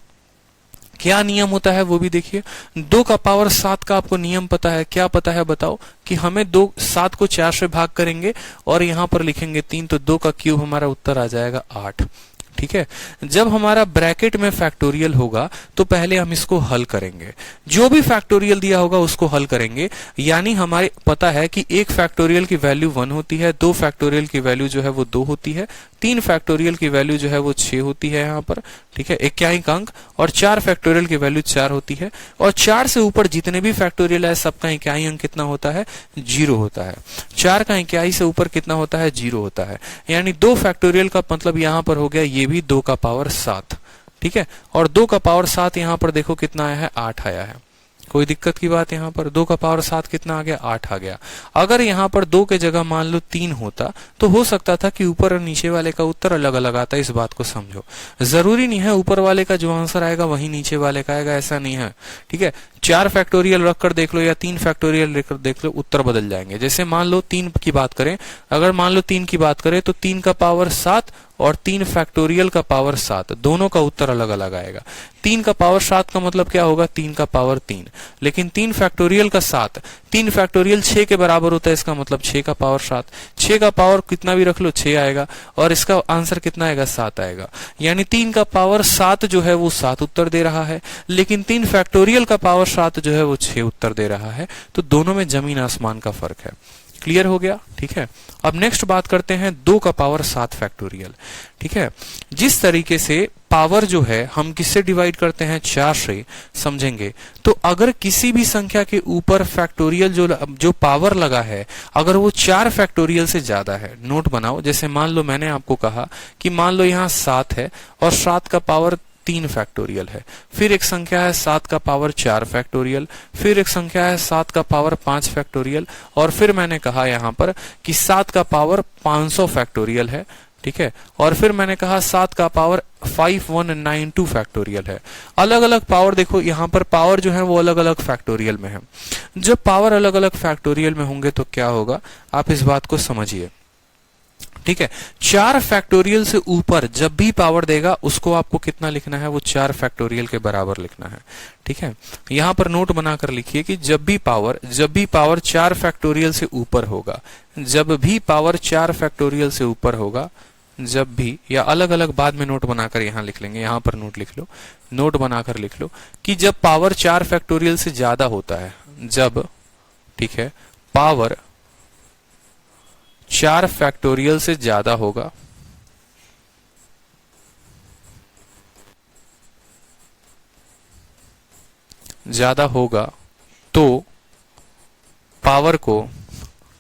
क्या नियम होता है वो भी देखिए। 2 का पावर 7 का आपको नियम पता है, क्या पता है बताओ, कि हमें 7 को 4 से भाग करेंगे और यहां पर लिखेंगे 3, तो 2 का क्यूब हमारा उत्तर आ जाएगा 8। ठीक है, जब हमारा ब्रैकेट में फैक्टोरियल होगा तो पहले हम इसको हल करेंगे। जो भी फैक्टोरियल दिया होगा उसको हल करेंगे। यानी हमारे पता है कि 1 फैक्टोरियल की वैल्यू 1 होती है, 2 फैक्टोरियल की वैल्यू जो है वो 2 होती है, 3 फैक्टोरियल की वैल्यू जो है वो 6 होती है यहाँ पर, ठीक है, इकाई अंक, और 4 फैक्टोरियल की वैल्यू 4 होती है। और 4 से ऊपर जितने भी फैक्टोरियल है सबका इकाई अंक कितना होता है, 0 होता है। 4 का इकाई से ऊपर कितना होता है, 0 होता है। यानी 2 फैक्टोरियल का मतलब यहाँ पर हो गया ये भी 2 का पावर 7, ठीक है। और 2 का पावर 7 यहाँ पर देखो कितना आया है, 8 आया है। कोई दिक्कत की बात यहाँ पर, 2 का पावर 7 कितना आ गया, 8 आ गया। अगर यहाँ पर 2 के जगह मान लो 3 होता तो हो सकता था कि ऊपर और नीचे वाले का उत्तर अलग अलग आता। इस बात को समझो, जरूरी नहीं है ऊपर वाले का जो आंसर आएगा वही नीचे वाले का आएगा, ऐसा नहीं है। ठीक है, 4 फैक्टोरियल रखकर देख लो या 3 फैक्टोरियल रखकर देख लो, उत्तर बदल जाएंगे। जैसे मान लो 3 की बात करें, अगर मान लो 3 की बात करें तो 3 का पावर 7 और 3 फैक्टोरियल का पावर 7, दोनों का उत्तर अलग अलग आएगा। 3 का पावर 7 का मतलब क्या होगा, 3 का पावर 3, लेकिन 3 फैक्टोरियल का 7, 3 फैक्टोरियल 6 के बराबर होता है, इसका मतलब 6 का पावर 7। 6 का पावर कितना भी रख लो 6 आएगा और इसका आंसर कितना आएगा, 7 आएगा। यानी 3 का पावर 7 जो है वो 7 उत्तर दे रहा है, लेकिन 3 फैक्टोरियल का पावर 7 जो है वो 6 उत्तर दे रहा है। तो दोनों में जमीन आसमान का फर्क है। क्लियर हो गया, ठीक है। अब नेक्स्ट बात करते हैं 2 का पावर 7 फैक्टोरियल। ठीक है, जिस तरीके से पावर जो है हम किससे डिवाइड करते हैं, 4 से, समझेंगे। तो अगर किसी भी संख्या के ऊपर फैक्टोरियल जो पावर लगा है अगर वो 4 फैक्टोरियल से ज्यादा है, नोट बनाओ। जैसे मान लो मैंने आपको कहा कि मान लो यहाँ 7 है और 7 का पावर 3 फैक्टोरियल है। फिर एक संख्या है 7 का पावर 4 फैक्टोरियल, फिर एक संख्या है 7 का पावर 5 फैक्टोरियल, और फिर मैंने कहा यहाँ पर कि 7 का पावर 500 फैक्टोरियल है। ठीक है, और फिर मैंने कहा 7 का पावर 5192 फैक्टोरियल है। अलग अलग पावर देखो, यहाँ पर पावर जो है वो अलग अलग फैक्टोरियल में है। जब पावर अलग अलग फैक्टोरियल में होंगे तो क्या होगा, आप इस बात को समझिए। ठीक है। 4 फैक्टोरियल से ऊपर जब भी पावर देगा उसको आपको कितना लिखना है, वो 4 फैक्टोरियल के बराबर लिखना है। ठीक है, यहां पर नोट बनाकर लिखिए कि जब भी पावर 4 फैक्टोरियल से ऊपर होगा, जब भी पावर 4 फैक्टोरियल से ऊपर होगा, जब भी, या अलग अलग बाद में नोट बनाकर यहां लिख लेंगे, यहां पर नोट लिख लो, नोट बनाकर लिख लो कि जब पावर 4 फैक्टोरियल से ज्यादा होता है, जब, ठीक है, पावर 4 फैक्टोरियल से ज्यादा होगा, तो पावर को,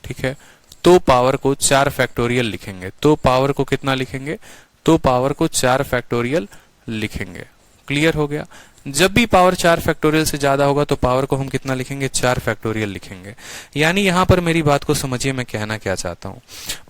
ठीक है, तो पावर को 4 फैक्टोरियल लिखेंगे। तो पावर को कितना लिखेंगे, तो पावर को 4 फैक्टोरियल लिखेंगे। क्लियर हो गया। जब भी पावर 4 फैक्टोरियल से ज्यादा होगा तो पावर को हम कितना लिखेंगे, 4 फैक्टोरियल लिखेंगे। यानी यहां पर मेरी बात को समझिए, मैं कहना क्या चाहता हूं।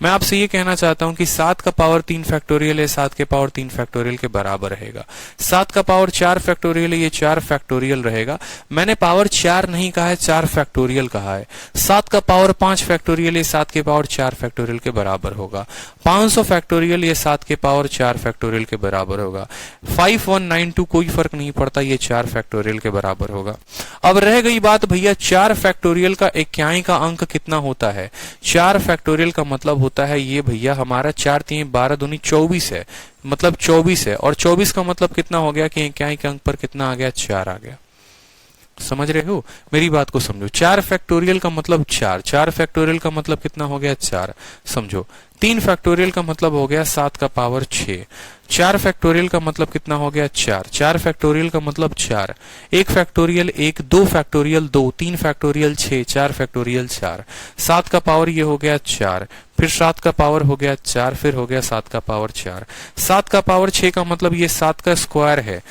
मैं आपसे ये कहना चाहता हूं कि 7 का पावर 3 फैक्टोरियल है, 7 के पावर 3 फैक्टोरियल के बराबर रहेगा। 7 का पावर 4 फैक्टोरियल है, ये 4 फैक्टोरियल रहेगा। मैंने पावर 4 नहीं कहा है, 4 फैक्टोरियल कहा है। 7 का पावर 5 फैक्टोरियल है, 7 के पावर 4 फैक्टोरियल के बराबर होगा। 500 फैक्टोरियल, ये 7 के पावर 4 फैक्टोरियल के बराबर होगा। 5192 कोई फर्क नहीं पड़ता, ये 4 फैक्टोरियल के बराबर होगा। अब रह गई बात भैया 4 फैक्टोरियल का इक्याई का अंक कितना होता है। 4 फैक्टोरियल का मतलब होता है ये भैया हमारा 4 3 12 दूनी 24 है, मतलब 24 है। और 24 का मतलब कितना हो गया कि इक्याई के अंक पर कितना आ गया, 4 आ गया। समझ रहे हो, मेरी बात को समझो। 4 फैक्टोरियल का मतलब 4, 4 फैक्टोरियल का मतलब कितना हो गया, 4। समझो 3 फैक्टोरियल का मतलब हो गया 7 का पावर 6। 4 फैक्टोरियल का मतलब कितना हो गया, 4। 4 फैक्टोरियल का मतलब 4। 1 फैक्टोरियल 1, 2 फैक्टोरियल 2, 3 फैक्टोरियल 6, 4 फैक्टोरियल 4। 7 का पावर ये हो गया 4, फिर 7 का पावर हो गया 4, फिर हो गया 7 का पावर 4। 7 का पावर 6 का मतलब ये 7 का स्क्वायर है।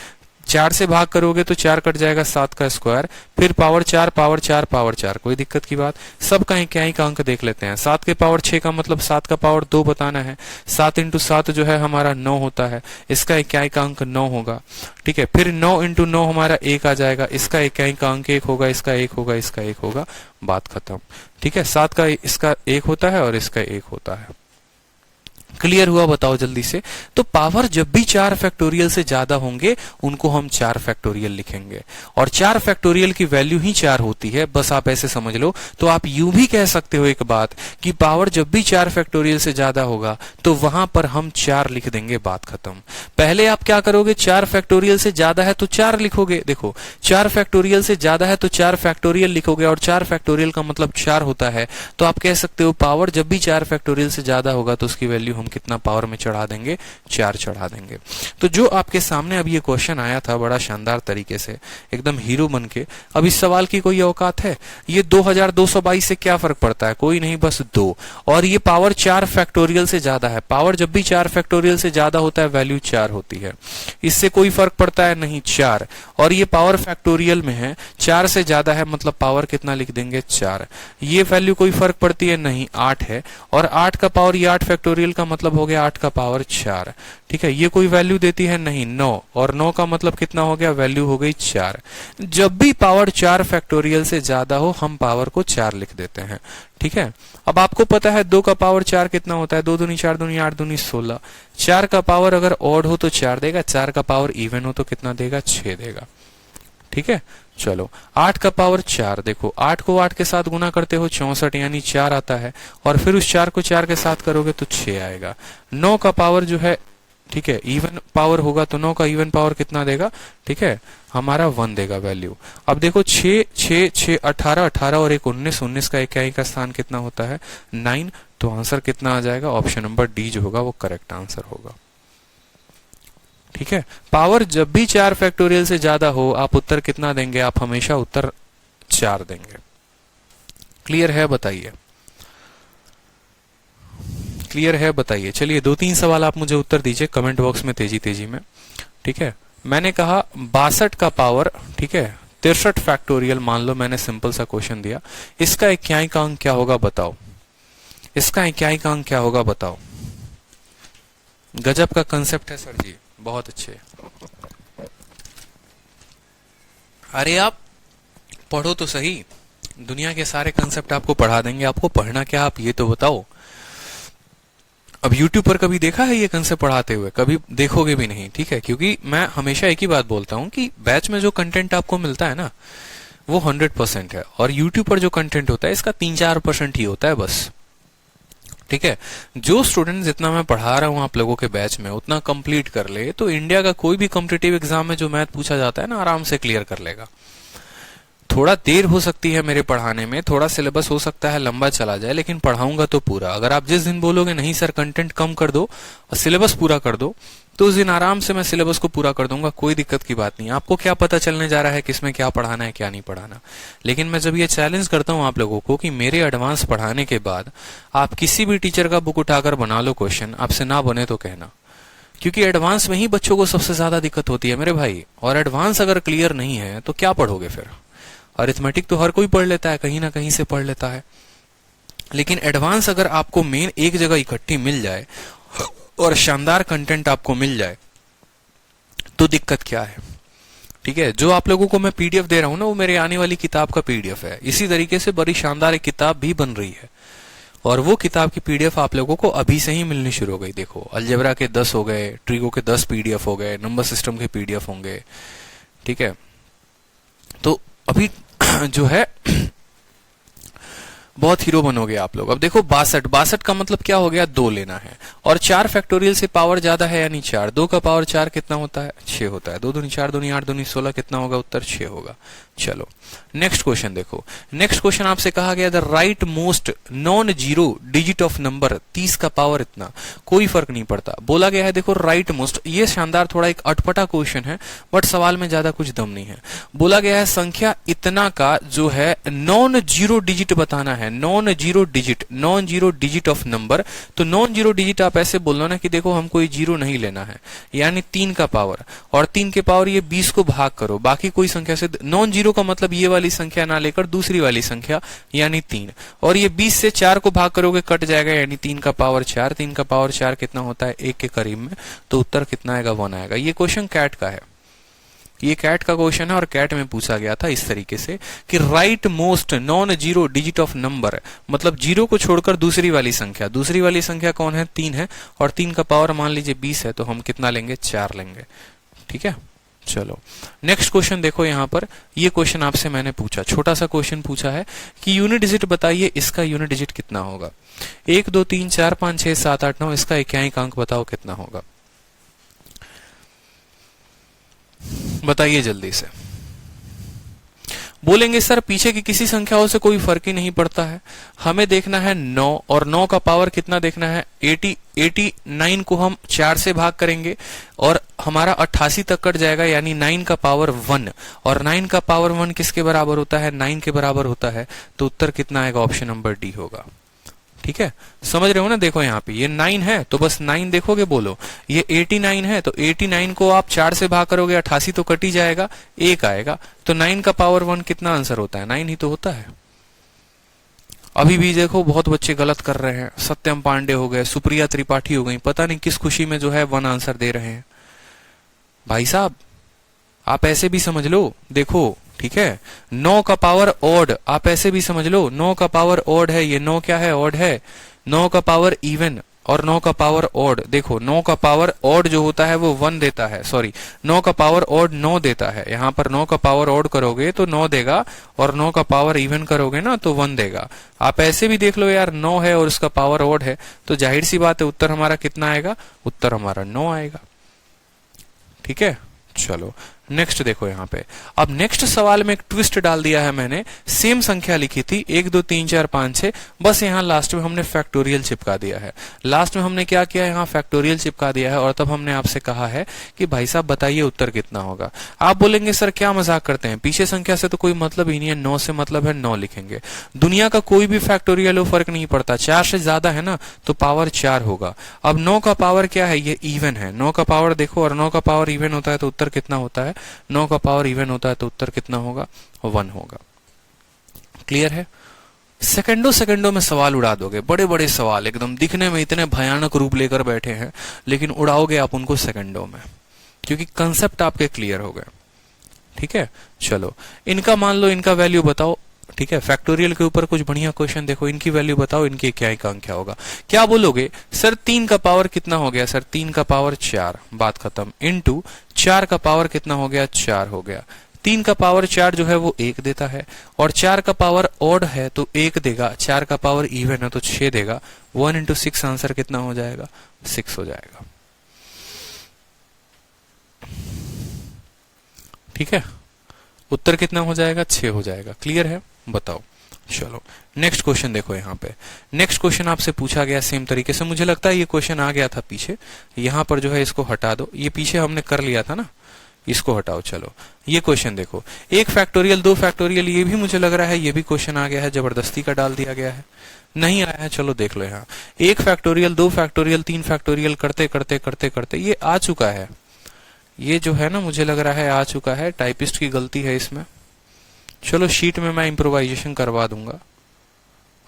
4 से भाग करोगे तो 4 कट जाएगा, 7 का स्क्वायर, फिर पावर 4 पावर 4 पावर 4। कोई दिक्कत की बात, सब का इक्याई का अंक देख लेते हैं। 7 के पावर 6 का मतलब 7 का पावर 2 बताना है। 7 इंटू 7 जो है हमारा 9 होता है, इसका इक्याई का अंक 9 होगा। ठीक है, फिर 9 इंटू 9 हमारा 1 आ जाएगा, इसका इक्याई का अंक 1 होगा, इसका 1 होगा, इसका 1 होगा, बात खत्म। ठीक है, 7 का इसका 1 होता है और इसका 1 होता है। क्लियर हुआ, बताओ जल्दी से। तो पावर जब भी 4 फैक्टोरियल से ज्यादा होंगे उनको हम 4 फैक्टोरियल लिखेंगे, और 4 फैक्टोरियल की वैल्यू ही 4 होती है, बस आप ऐसे समझ लो। तो आप यूं भी कह सकते हो एक बात कि पावर जब भी 4 फैक्टोरियल से ज्यादा होगा तो वहां पर हम 4 लिख देंगे, बात खत्म। पहले आप क्या करोगे, 4 फैक्टोरियल से ज्यादा है तो 4 लिखोगे। देखो 4 फैक्टोरियल से ज्यादा है तो 4 फैक्टोरियल लिखोगे, और 4 फैक्टोरियल का मतलब 4 होता है। तो आप कह सकते हो पावर जब भी 4 फैक्टोरियल से ज्यादा होगा तो उसकी वैल्यू हम कितना पावर में चढ़ा देंगे, 4 चढ़ा देंगे। तो जो आपके सामने अब ये क्वेश्चन आया था बड़ा शानदार तरीके से, एकदम हीरो बन के, अब इस सवाल की कोई औकात है? ये 2222 से क्या फर्क पड़ता है, कोई नहीं, बस 2। और ये पावर 4 फैक्टोरियल से ज्यादा है। पावर जब भी 4 फैक्टोरियल से ज्यादा होता है वैल्यू 4 होती है। इससे कोई फर्क पड़ता है नहीं, 4। और ये पावर फैक्टोरियल में है, 4 से ज्यादा है मतलब पावर कितना लिख देंगे, 4। ये वैल्यू कोई फर्क पड़ती है नहीं, 8 है। और 8 का पावर, ये 8 फैक्टोरियल का मतलब हो गया 8 का पावर 4। ठीक है, ये कोई वैल्यू देती है नहीं, 9। और 9 का मतलब कितना हो गया, वैल्यू हो गई 4। जब भी पावर 4 फैक्टोरियल से ज्यादा हो हम पावर को 4 लिख देते हैं। ठीक है, अब आपको पता है 2 का पावर 4 कितना होता है, 2 दूनी 4 दूनी 8 दूनी 16। 4 का पावर अगर ऑड हो तो 4 देगा, 4 का पावर इवन हो तो कितना देगा, 6 देगा। ठीक है, चलो 8 का पावर 4, देखो 8 को 8 के साथ गुना करते हो 64 यानी 4 आता है, और फिर उस 4 को 4 के साथ करोगे तो 6 आएगा। 9 का पावर जो है, ठीक है, इवन पावर होगा तो 9 का इवन पावर कितना देगा, ठीक है, हमारा 1 देगा वैल्यू। अब देखो 6 6 6 18 18 और 1 19, 19 का इकाई का स्थान कितना होता है, 9। तो आंसर कितना आ जाएगा, ऑप्शन नंबर डी जो होगा वो करेक्ट आंसर होगा। ठीक है, पावर जब भी 4 फैक्टोरियल से ज्यादा हो आप उत्तर कितना देंगे, आप हमेशा उत्तर 4 देंगे। क्लियर है, बताइए, क्लियर है, बताइए। चलिए 2-3 सवाल आप मुझे उत्तर दीजिए कमेंट बॉक्स में तेजी तेजी में। ठीक है, मैंने कहा 62 का पावर, ठीक है, 63 फैक्टोरियल मान लो, मैंने सिंपल सा क्वेश्चन दिया, इसका इक्याई का अंक क्या होगा बताओ, इसका इक्याई का अंक क्या होगा बताओ। गजब का कंसेप्ट है सर जी, बहुत अच्छे। अरे आप पढ़ो तो सही, दुनिया के सारे कंसेप्ट आपको पढ़ा देंगे। आपको पढ़ना क्या, आप ये तो बताओ। अब YouTube पर कभी देखा है ये कंसेप्ट पढ़ाते हुए? कभी देखोगे भी नहीं, ठीक है, क्योंकि मैं हमेशा एक ही बात बोलता हूं कि बैच में जो कंटेंट आपको मिलता है ना वो 100% है, और YouTube पर जो कंटेंट होता है इसका 3-4% ही होता है बस, ठीक है। जो स्टूडेंट जितना मैं पढ़ा रहा हूं आप लोगों के बैच में उतना कंप्लीट कर ले तो इंडिया का कोई भी कॉम्पिटिटिव एग्जाम में जो मैथ पूछा जाता है ना आराम से क्लियर कर लेगा। थोड़ा देर हो सकती है मेरे पढ़ाने में, थोड़ा सिलेबस हो सकता है लंबा चला जाए, लेकिन पढ़ाऊंगा तो पूरा। अगर आप जिस दिन बोलोगे नहीं सर कंटेंट कम कर दो और सिलेबस पूरा कर दो, तो उस दिन आराम से मैं सिलेबस को पूरा कर दूंगा, कोई दिक्कत की बात नहीं। आपको क्या पता चलने जा रहा है किसमें क्या पढ़ाना है क्या नहीं पढ़ाना। लेकिन मैं जब ये चैलेंज करता हूं आप लोगों को कि मेरे एडवांस पढ़ाने के बाद आप किसी भी टीचर का बुक उठाकर बना लो क्वेश्चन, आपसे ना बने तो कहना, क्योंकि एडवांस में ही बच्चों को सबसे ज्यादा दिक्कत होती है मेरे भाई। और एडवांस अगर क्लियर नहीं है तो क्या पढ़ोगे फिर? अरिथमेटिक तो हर कोई पढ़ लेता है, कहीं ना कहीं से पढ़ लेता है, लेकिन एडवांस अगर आपको मेन एक जगह इकट्ठी मिल जाए और शानदार कंटेंट आपको मिल जाए तो दिक्कत क्या है, ठीक है। जो आप लोगों को मैं पीडीएफ दे रहा हूं ना वो मेरे आने वाली किताब का पीडीएफ है। इसी तरीके से बड़ी शानदार एक किताब भी बन रही है, और वो किताब की पीडीएफ आप लोगों को अभी से ही मिलनी शुरू हो गई। देखो अलजेब्रा के 10 हो गए, ट्रिगो के 10 पीडीएफ हो गए, नंबर सिस्टम के पीडीएफ होंगे, ठीक है। तो अभी जो है बहुत हीरो बनोगे आप लोग। अब देखो 62 का मतलब क्या हो गया? 2 लेना है, और 4 फैक्टोरियल से पावर ज्यादा है यानी 4। 2 का पावर 4 कितना होता है? 6 होता है। 2 दूनी 4 दूनी 8 दूनी 16 कितना होगा? उत्तर 6 होगा। चलो नेक्स्ट क्वेश्चन देखो। नेक्स्ट क्वेश्चन आपसे कहा गया the right most non zero digit of number. 30 का पावर इतना, कोई फर्क नहीं पड़ता। बोला गया है देखो राइट मोस्ट, ये शानदार थोड़ा एक अटपटा क्वेश्चन है बट सवाल में ज्यादा कुछ दम नहीं है। बोला गया है संख्या इतना का जो है नॉन जीरो डिजिट बताना है। Non zero digit of number. तो नॉन जीरो डिजिट आप ऐसे बोल लो ना कि देखो हमको ये जीरो नहीं लेना है, यानी 3 का पावर, और 3 के पावर ये 20 को भाग करो बाकी कोई संख्या से। नॉन जीरो का मतलब ये वाली संख्या ना लेकर दूसरी वाली संख्या यानी 3, और ये 20 से 4 को भाग करोगे कट जाएगा यानी 3 का पावर 4। 3 का पावर 4 कितना होता है? 1 के करीब में, तो उत्तर कितना आएगा? 1 आएगा। ये क्वेश्चन कैट का है, ये कैट का क्वेश्चन है, और कैट में पूछा गया था इस तरीके से कि right most non zero digit of number, मतलब जीरो को छोड़कर दूसरी वाली संख्या। दूसरी वाली संख्या कौन है? 3 है, और 3 का पावर मान लीजिए 20 है, तो हम कितना लेंगे? 4 लेंगे, ठीक है। चलो नेक्स्ट क्वेश्चन देखो। यहां पर ये क्वेश्चन आपसे मैंने पूछा, छोटा सा क्वेश्चन पूछा है कि यूनिट डिजिट बताइए, इसका यूनिट डिजिट कितना होगा? 1 2 3 4 5 6 7 8 9, इसका इक्याइक अंक बताओ कितना होगा? बताइए जल्दी से। बोलेंगे सर पीछे की किसी संख्याओं से कोई फर्क ही नहीं पड़ता है, हमें देखना है 9, और 9 का पावर कितना देखना है? 89 को हम 4 से भाग करेंगे और हमारा 88 तक कट जाएगा, यानी 9 का पावर 1, और 9 का पावर 1 किसके बराबर होता है? 9 के बराबर होता है। तो उत्तर कितना आएगा? ऑप्शन नंबर डी होगा, ठीक है। समझ रहे हो ना? देखो यहाँ पे ये 9 है तो बस 9 देखोगे, बोलो। ये 89 है तो 89 को आप 4 से भाग करोगे, 88 तो कट ही जाएगा, 1 आएगा। तो 9 का पावर 1 कितना आंसर होता है? 9 ही तो होता है। अभी भी देखो बहुत बच्चे गलत कर रहे हैं। सत्यम पांडे हो गए, सुप्रिया त्रिपाठी हो गई, पता नहीं किस खुशी में जो है 1 आंसर दे रहे हैं। भाई साहब आप ऐसे भी समझ लो, देखो, ठीक है। 9 का पावर ऑड, आप ऐसे भी समझ लो 9 का पावर ऑड है, ये 9 क्या है? ऑड है। 9 का पावर इवन और 9 का पावर ऑड, देखो 9 का पावर ऑड जो होता है वो 1 देता है, सॉरी 9 का पावर ऑड 9 देता है। यहाँ पर 9 का पावर ऑड करोगे तो 9 देगा, और 9 का पावर इवन करोगे ना तो 1 देगा। आप ऐसे भी देख लो यार, 9 है और उसका पावर ऑड है, तो जाहिर सी बात है उत्तर हमारा कितना आएगा? उत्तर हमारा 9 आएगा, ठीक है। चलो नेक्स्ट देखो यहाँ पे। अब नेक्स्ट सवाल में एक ट्विस्ट डाल दिया है मैंने, सेम संख्या लिखी थी 1 2 3 4 5 6, बस यहाँ लास्ट में हमने फैक्टोरियल चिपका दिया है। लास्ट में हमने क्या किया? यहाँ फैक्टोरियल चिपका दिया है, और तब हमने आपसे कहा है कि भाई साहब बताइए उत्तर कितना होगा। आप बोलेंगे सर क्या मजाक करते हैं, पीछे संख्या से तो कोई मतलब ही नहीं है, 9 से मतलब है 9 लिखेंगे। दुनिया का कोई भी फैक्टोरियल हो फर्क नहीं पड़ता, 4 से ज्यादा है ना तो पावर 4 होगा। अब 9 का पावर क्या है? ये इवन है। 9 का पावर देखो, और 9 का पावर इवन होता है तो उत्तर कितना होता है? 9 का पावर इवन होता है तो उत्तर कितना होगा? 1 होगा। क्लियर है? सेकंडों में सवाल उड़ा दोगे, बड़े बड़े सवाल एकदम दिखने में इतने भयानक रूप लेकर बैठे हैं, लेकिन उड़ाओगे आप उनको सेकंडों में, क्योंकि कंसेप्ट आपके क्लियर हो गए, ठीक है। चलो इनका मान लो, इनका वैल्यू बताओ। ठीक है, फैक्टोरियल के ऊपर कुछ बढ़िया क्वेश्चन देखो, इनकी वैल्यू बताओ, इनके क्या का अंक क्या होगा। क्या बोलोगे सर 3 का पावर कितना हो गया, सर 3 का पावर 4, बात खत्म, इनटू 4 का पावर कितना हो गया, 4 हो गया। 3 का पावर 4 जो है वो 1 देता है, और 4 का पावर ऑड है तो 1 देगा, 4 का पावर इवन है तो 6 देगा। 1 इंटू 6 आंसर कितना हो जाएगा, 6 हो जाएगा। ठीक है, उत्तर कितना हो जाएगा, 6 हो जाएगा। क्लियर है, बताओ। चलो नेक्स्ट क्वेश्चन देखो। यहाँ पे नेक्स्ट क्वेश्चन आपसे पूछा गया सेम तरीके से, मुझे लगता है ये क्वेश्चन आ गया था पीछे, यहाँ पर जो है इसको हटा दो, ये पीछे हमने कर लिया था ना, इसको हटाओ। चलो ये क्वेश्चन देखो, 1 फैक्टोरियल 2 फैक्टोरियल, ये भी मुझे लग रहा है ये भी क्वेश्चन आ गया है, जबरदस्ती का डाल दिया गया है, नहीं आया है। चलो देख लो, यहाँ 1 फैक्टोरियल 2 फैक्टोरियल 3 फैक्टोरियल करते करते करते करते ये आ चुका है, ये जो है ना मुझे लग रहा है आ चुका है, टाइपिस्ट की गलती है इसमें। चलो शीट में मैं इम्प्रोवाइजेशन करवा दूंगा।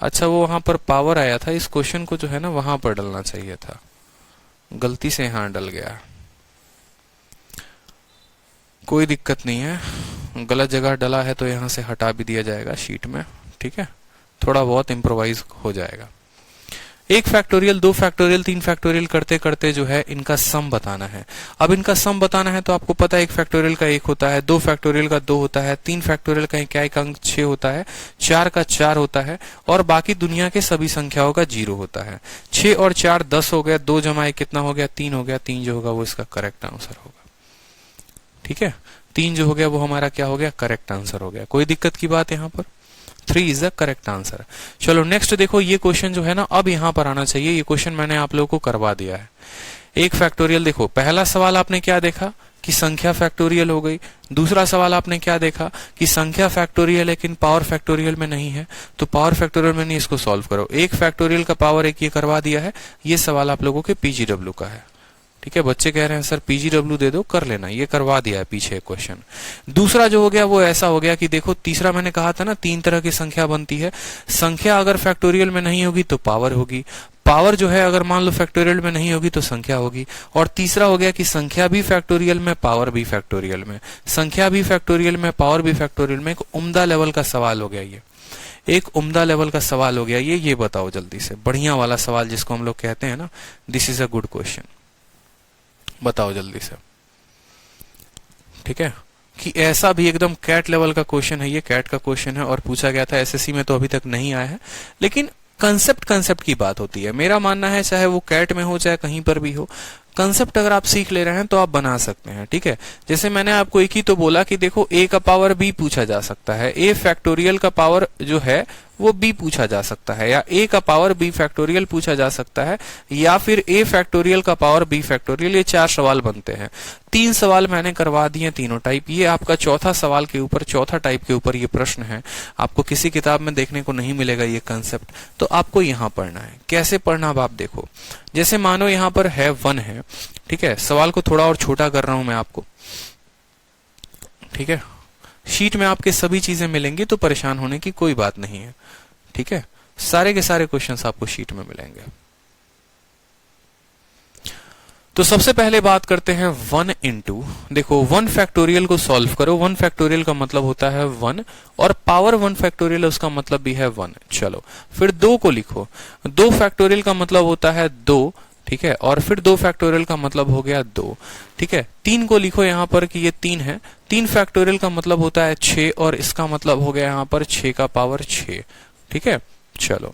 अच्छा वो वहां पर पावर आया था, इस क्वेश्चन को जो है ना वहां पर डलना चाहिए था, गलती से यहां डल गया, कोई दिक्कत नहीं है, गलत जगह डला है तो यहां से हटा भी दिया जाएगा शीट में। ठीक है, थोड़ा बहुत इम्प्रोवाइज हो जाएगा। 1 फैक्टोरियल 2 फैक्टोरियल 3 फैक्टोरियल करते करते जो है इनका सम बताना है। अब इनका सम बताना है तो आपको पता है 1 फैक्टोरियल का 1 होता है, 2 फैक्टोरियल का 2 होता है, 3 फैक्टोरियल का क्या एक अंक 6 होता है, 4 का 4 होता है, और बाकी दुनिया के सभी संख्याओं का 0 होता है। 6 और 4 10 हो गया, 2 जमा 1 कितना हो गया, 3 हो गया। 3 जो होगा वो इसका करेक्ट आंसर होगा। ठीक है, 3 जो हो गया वो हमारा क्या हो गया, करेक्ट आंसर हो गया। कोई दिक्कत की बात यहाँ पर, 3 इज द करेक्ट आंसर। चलो नेक्स्ट देखो, ये क्वेश्चन जो है ना अब यहां पर आना चाहिए, ये क्वेश्चन मैंने आप लोगों को करवा दिया है। 1 फैक्टोरियल देखो, पहला सवाल आपने क्या देखा कि संख्या फैक्टोरियल हो गई, दूसरा सवाल आपने क्या देखा कि संख्या फैक्टोरियल लेकिन पावर फैक्टोरियल में नहीं है, तो पावर फैक्टोरियल में नहीं, इसको सॉल्व करो। 1 फैक्टोरियल का पावर 1 ये करवा दिया है, ये सवाल आप लोगों के पीजीडब्ल्यू का है। ठीक है, बच्चे कह रहे हैं सर पीजीडब्ल्यू दे दो, कर लेना, ये करवा दिया है पीछे क्वेश्चन। दूसरा जो हो गया वो ऐसा हो गया कि देखो, तीसरा मैंने कहा था ना 3 तरह की संख्या बनती है, संख्या अगर फैक्टोरियल में नहीं होगी तो पावर होगी, पावर जो है अगर मान लो फैक्टोरियल में नहीं होगी तो संख्या होगी, और तीसरा हो गया कि संख्या भी फैक्टोरियल में पावर भी फैक्टोरियल में, संख्या भी फैक्टोरियल में पावर भी फैक्टोरियल में। एक उम्दा लेवल का सवाल हो गया ये, एक उम्दा लेवल का सवाल हो गया ये बताओ जल्दी से, बढ़िया वाला सवाल जिसको हम लोग कहते हैं ना, this is a good question, बताओ जल्दी से। ठीक है, कि ऐसा भी एकदम कैट लेवल का क्वेश्चन है, ये कैट का क्वेश्चन है और पूछा गया था एसएससी में, तो अभी तक नहीं आया है, लेकिन कंसेप्ट की बात होती है। मेरा मानना है चाहे वो कैट में हो चाहे कहीं पर भी हो, कंसेप्ट अगर आप सीख ले रहे हैं तो आप बना सकते हैं। ठीक है, जैसे मैंने आपको एक ही तो बोला कि देखो a का पावर b पूछा जा सकता है, a फैक्टोरियल का पावर जो है वो b पूछा जा सकता है, या a का पावर b फैक्टोरियल पूछा जा सकता है, या फिर a फैक्टोरियल का पावर b फैक्टोरियल। ये 4 सवाल बनते हैं, 3 सवाल मैंने करवा दिए तीनों टाइप। ये आपका चौथा सवाल के ऊपर, चौथा टाइप के ऊपर ये प्रश्न है, आपको किसी किताब में देखने को नहीं मिलेगा ये कंसेप्ट, तो आपको यहाँ पढ़ना है। कैसे पढ़ना अब आप देखो, जैसे मानो यहाँ पर है 1 है, ठीक है, सवाल को थोड़ा और छोटा कर रहा हूं मैं आपको। ठीक है, शीट में आपके सभी चीजें मिलेंगी तो परेशान होने की कोई बात नहीं है। ठीक है, सारे के सारे क्वेश्चंस आपको शीट में मिलेंगे। तो सबसे पहले बात करते हैं 1 इंटू, देखो 1 फैक्टोरियल को सॉल्व करो। 1 फैक्टोरियल का मतलब होता है 1, और पावर 1 फैक्टोरियल उसका मतलब भी है 1। चलो फिर 2 को लिखो, 2 फैक्टोरियल का मतलब होता है 2, ठीक है, और फिर 2 फैक्टोरियल का मतलब हो गया 2। ठीक है, 3 को लिखो यहाँ पर कि ये 3 है, 3 फैक्टोरियल का मतलब होता है 6, और इसका मतलब हो गया यहाँ पर 6 का पावर 6। ठीक है, चलो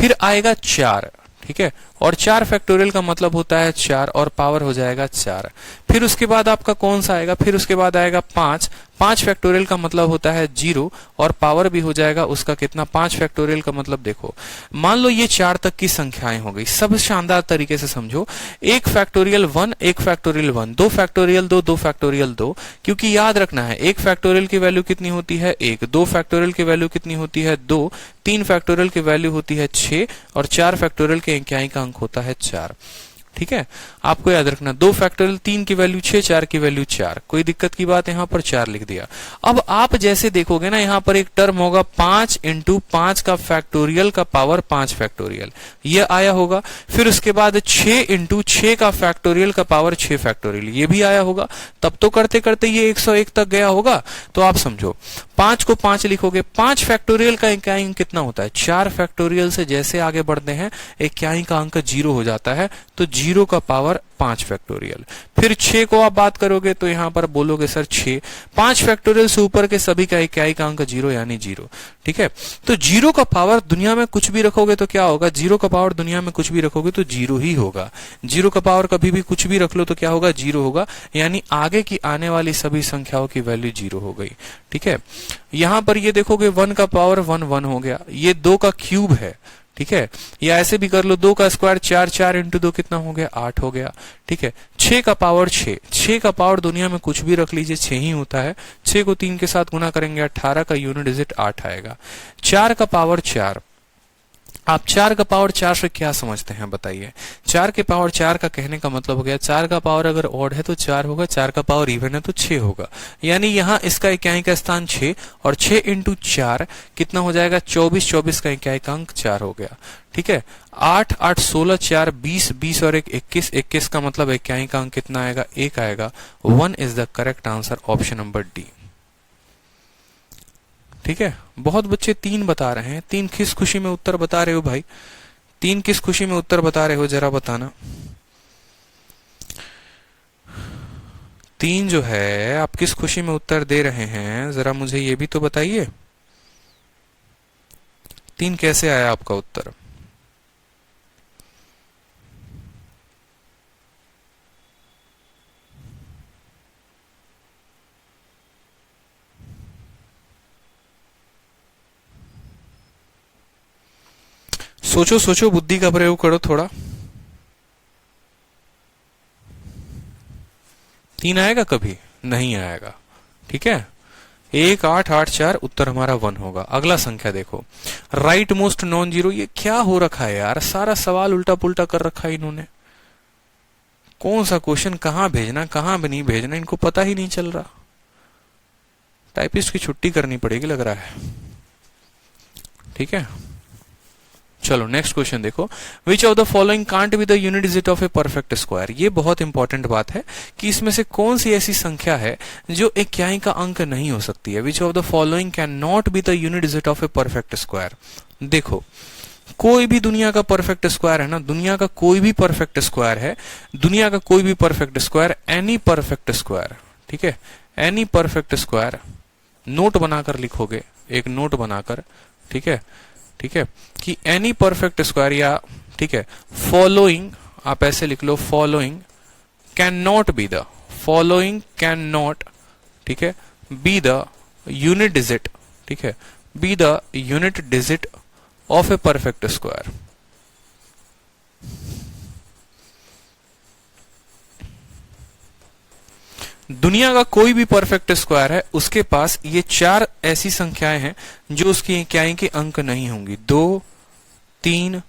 फिर आएगा 4, ठीक है, और 4 फैक्टोरियल का मतलब होता है 4, और पावर हो जाएगा 4। फिर उसके बाद आपका कौन सा आएगा, फिर उसके बाद आएगा 5, 5 फैक्टोरियल का मतलब होता है 0, और पावर भी हो जाएगा उसका कितना, 5 फैक्टोरियल का मतलब देखो, मान लो ये 4 तक की संख्याएं हो गई, सब शानदार तरीके से समझो। 1 फैक्टोरियल 1, 1 फैक्टोरियल 1, 2 फैक्टोरियल 2, 2 फैक्टोरियल 2, क्योंकि याद रखना है 1 फैक्टोरियल की वैल्यू कितनी होती है 1, 2 फैक्टोरियल की वैल्यू कितनी होती है 2, 3 फैक्टोरियल की वैल्यू होती है 6, और 4 फैक्टोरियल के इकाई का अंक होता है 4। ठीक है, आपको याद रखना 2 फैक्टोरियल 3 की वैल्यू 6, 4 की वैल्यू 4, कोई दिक्कत की बात, यहाँ पर 4 लिख दिया। अब आप जैसे देखोगे ना, यहाँ पर एक टर्म होगा 5 इंटू 5 का फैक्टोरियल का पावर 5 फैक्टोरियल, ये आया होगा। फिर उसके बाद 6 इंटू 6 का फैक्टोरियल का पावर 6 फैक्टोरियल, ये भी आया होगा। तब तो करते करते ये 101 तक गया होगा। तो आप समझो 5 को 5 लिखोगे, 5 फैक्टोरियल का इकाई अंक कितना होता है? 4 फैक्टोरियल से जैसे आगे बढ़ते हैं इकाई का अंक 0 हो जाता है, तो 0 का पावर 5 फैक्टोरियल। फिर 6 को आप बात करोगे तो यहां पर बोलोगे सर 6, 5 फैक्टोरियल से ऊपर के सभी का इकाई का अंक 0 यानी 0। ठीक है, तो 0 का पावर दुनिया में कुछ भी रखोगे तो क्या होगा? 0 का पावर दुनिया में कुछ भी रखोगे तो 0 ही होगा। 0 का पावर कभी भी कुछ भी रख लो तो क्या होगा? 0 होगा, यानी आगे की आने वाली सभी संख्याओं की वैल्यू 0 हो गई। ठीक है, यहां पर ये देखोगे 1 का पावर 1 1 हो गया, ये 2 का क्यूब है। ठीक है, या ऐसे भी कर लो 2 का स्क्वायर 4, 4 इंटू 2 कितना हो गया? 8 हो गया। ठीक है, 6 का पावर 6, 6 का पावर दुनिया में कुछ भी रख लीजिए 6 ही होता है। 6 को 3 के साथ गुना करेंगे 18 का यूनिट डिजिट 8 आएगा। 4 का पावर 4, आप 4 का पावर 4 से क्या समझते हैं बताइए? 4 के पावर 4 का कहने का मतलब हो गया 4 का पावर अगर ऑड है तो 4 होगा, 4 का पावर इवन है तो 6 होगा, यानी यहां इसका इकाई का स्थान 6 और 6 इंटू 4 कितना हो जाएगा? 24, 24 का इकाई का अंक 4 हो गया। ठीक है, 8 8 16 4 20, 20 और 1 21, 21 का मतलब इकाई का अंक कितना आएगा? 1 आएगा। 1 is the correct answer, option number D. ठीक है, बहुत बच्चे 3 बता रहे हैं। 3 किस खुशी में उत्तर बता रहे हो भाई? 3 किस खुशी में उत्तर बता रहे हो जरा बताना। 3 जो है आप किस खुशी में उत्तर दे रहे हैं जरा मुझे ये भी तो बताइए। 3 कैसे आया आपका उत्तर? सोचो सोचो, बुद्धि का प्रयोग करो थोड़ा। 3 आएगा? कभी नहीं आएगा। ठीक है, 1 8 8 4 उत्तर हमारा 1 होगा। अगला संख्या देखो, राइट मोस्ट नॉन जीरो। ये क्या हो रखा है यार? सारा सवाल उल्टा पुल्टा कर रखा है इन्होंने। कौन सा क्वेश्चन कहां भेजना कहां नहीं भेजना इनको पता ही नहीं चल रहा। टाइपिस्ट की छुट्टी करनी पड़ेगी लग रहा है। ठीक है, चलो नेक्स्ट क्वेश्चन देखो, which of the following can't be the unit digit of a perfect square. ये बहुत इंपॉर्टेंट बात है कि इसमें से कौन सी ऐसी संख्या है जो इकाई का अंक नहीं हो सकती है। Which of the following can not be the unit digit of a perfect square. देखो, कोई भी दुनिया का परफेक्ट स्क्वायर है ना, दुनिया का कोई भी परफेक्ट स्क्वायर है, दुनिया का कोई भी perfect square, any perfect square. ठीक है, एनी परफेक्ट स्क्वायर, नोट बनाकर लिखोगे, एक नोट बनाकर। ठीक है, ठीक है, कि एनी परफेक्ट स्क्वायर, या ठीक है फॉलोइंग, आप ऐसे लिख लो, following can not be the, following can not, ठीक है, बी द यूनिट डिजिट, ठीक है, be the unit digit of a perfect square. दुनिया का कोई भी परफेक्ट स्क्वायर है उसके पास ये 4 ऐसी संख्याएं हैं जो उसकी इकाई के अंक नहीं होंगी, 2 3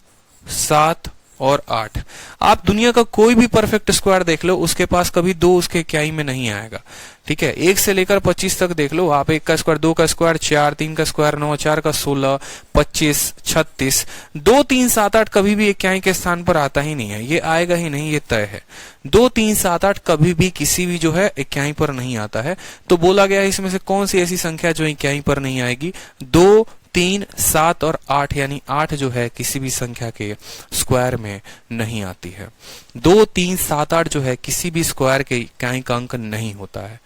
7 और 8। आप दुनिया का कोई भी परफेक्ट स्क्वायर देख लो, उसके पास कभी 2 उसके इकाई में नहीं आएगा। ठीक है, 1 से लेकर 25 तक देख लो आप, 1 का स्क्वायर, 2 का स्क्वायर 4, 3 का स्क्वायर 9, 4 का 16, 25, 36, 2 3 7 8 कभी भी इकाई के स्थान पर आता ही नहीं है, ये आएगा ही नहीं, ये तय है। 2 3 7 8 कभी भी किसी भी जो है इकाई पर नहीं आता है। तो बोला गया है इसमें से कौन सी ऐसी संख्या जो इकाई पर नहीं आएगी? 2 3 7 और 8, यानी 8 जो है किसी भी संख्या के स्क्वायर में नहीं आती है। 2 3 7 8 जो है किसी भी स्क्वायर के इकाई का अंक नहीं होता है।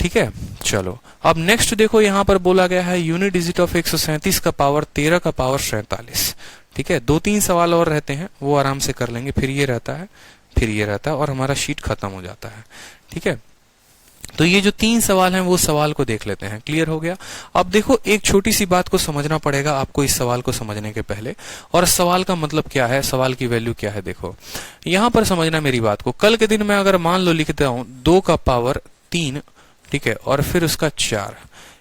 ठीक है, चलो अब नेक्स्ट देखो, यहां पर बोला गया है यूनिट डिजिट ऑफ 137 का पावर 13 का पावर 47। ठीक है, 2-3 सवाल और रहते हैं, वो आराम से कर लेंगे, फिर ये रहता है, फिर ये रहता है और हमारा शीट खत्म हो जाता है। ठीक है, तो ये जो 3 सवाल हैं वो सवाल को देख लेते हैं। क्लियर हो गया? अब देखो, एक छोटी सी बात को समझना पड़ेगा आपको इस सवाल को समझने के पहले, और सवाल का मतलब क्या है, सवाल की वैल्यू क्या है। देखो यहां पर समझना मेरी बात को, कल के दिन मैं अगर मान लो लिखता हूं 2 का पावर 3, ठीक है, और फिर उसका 4,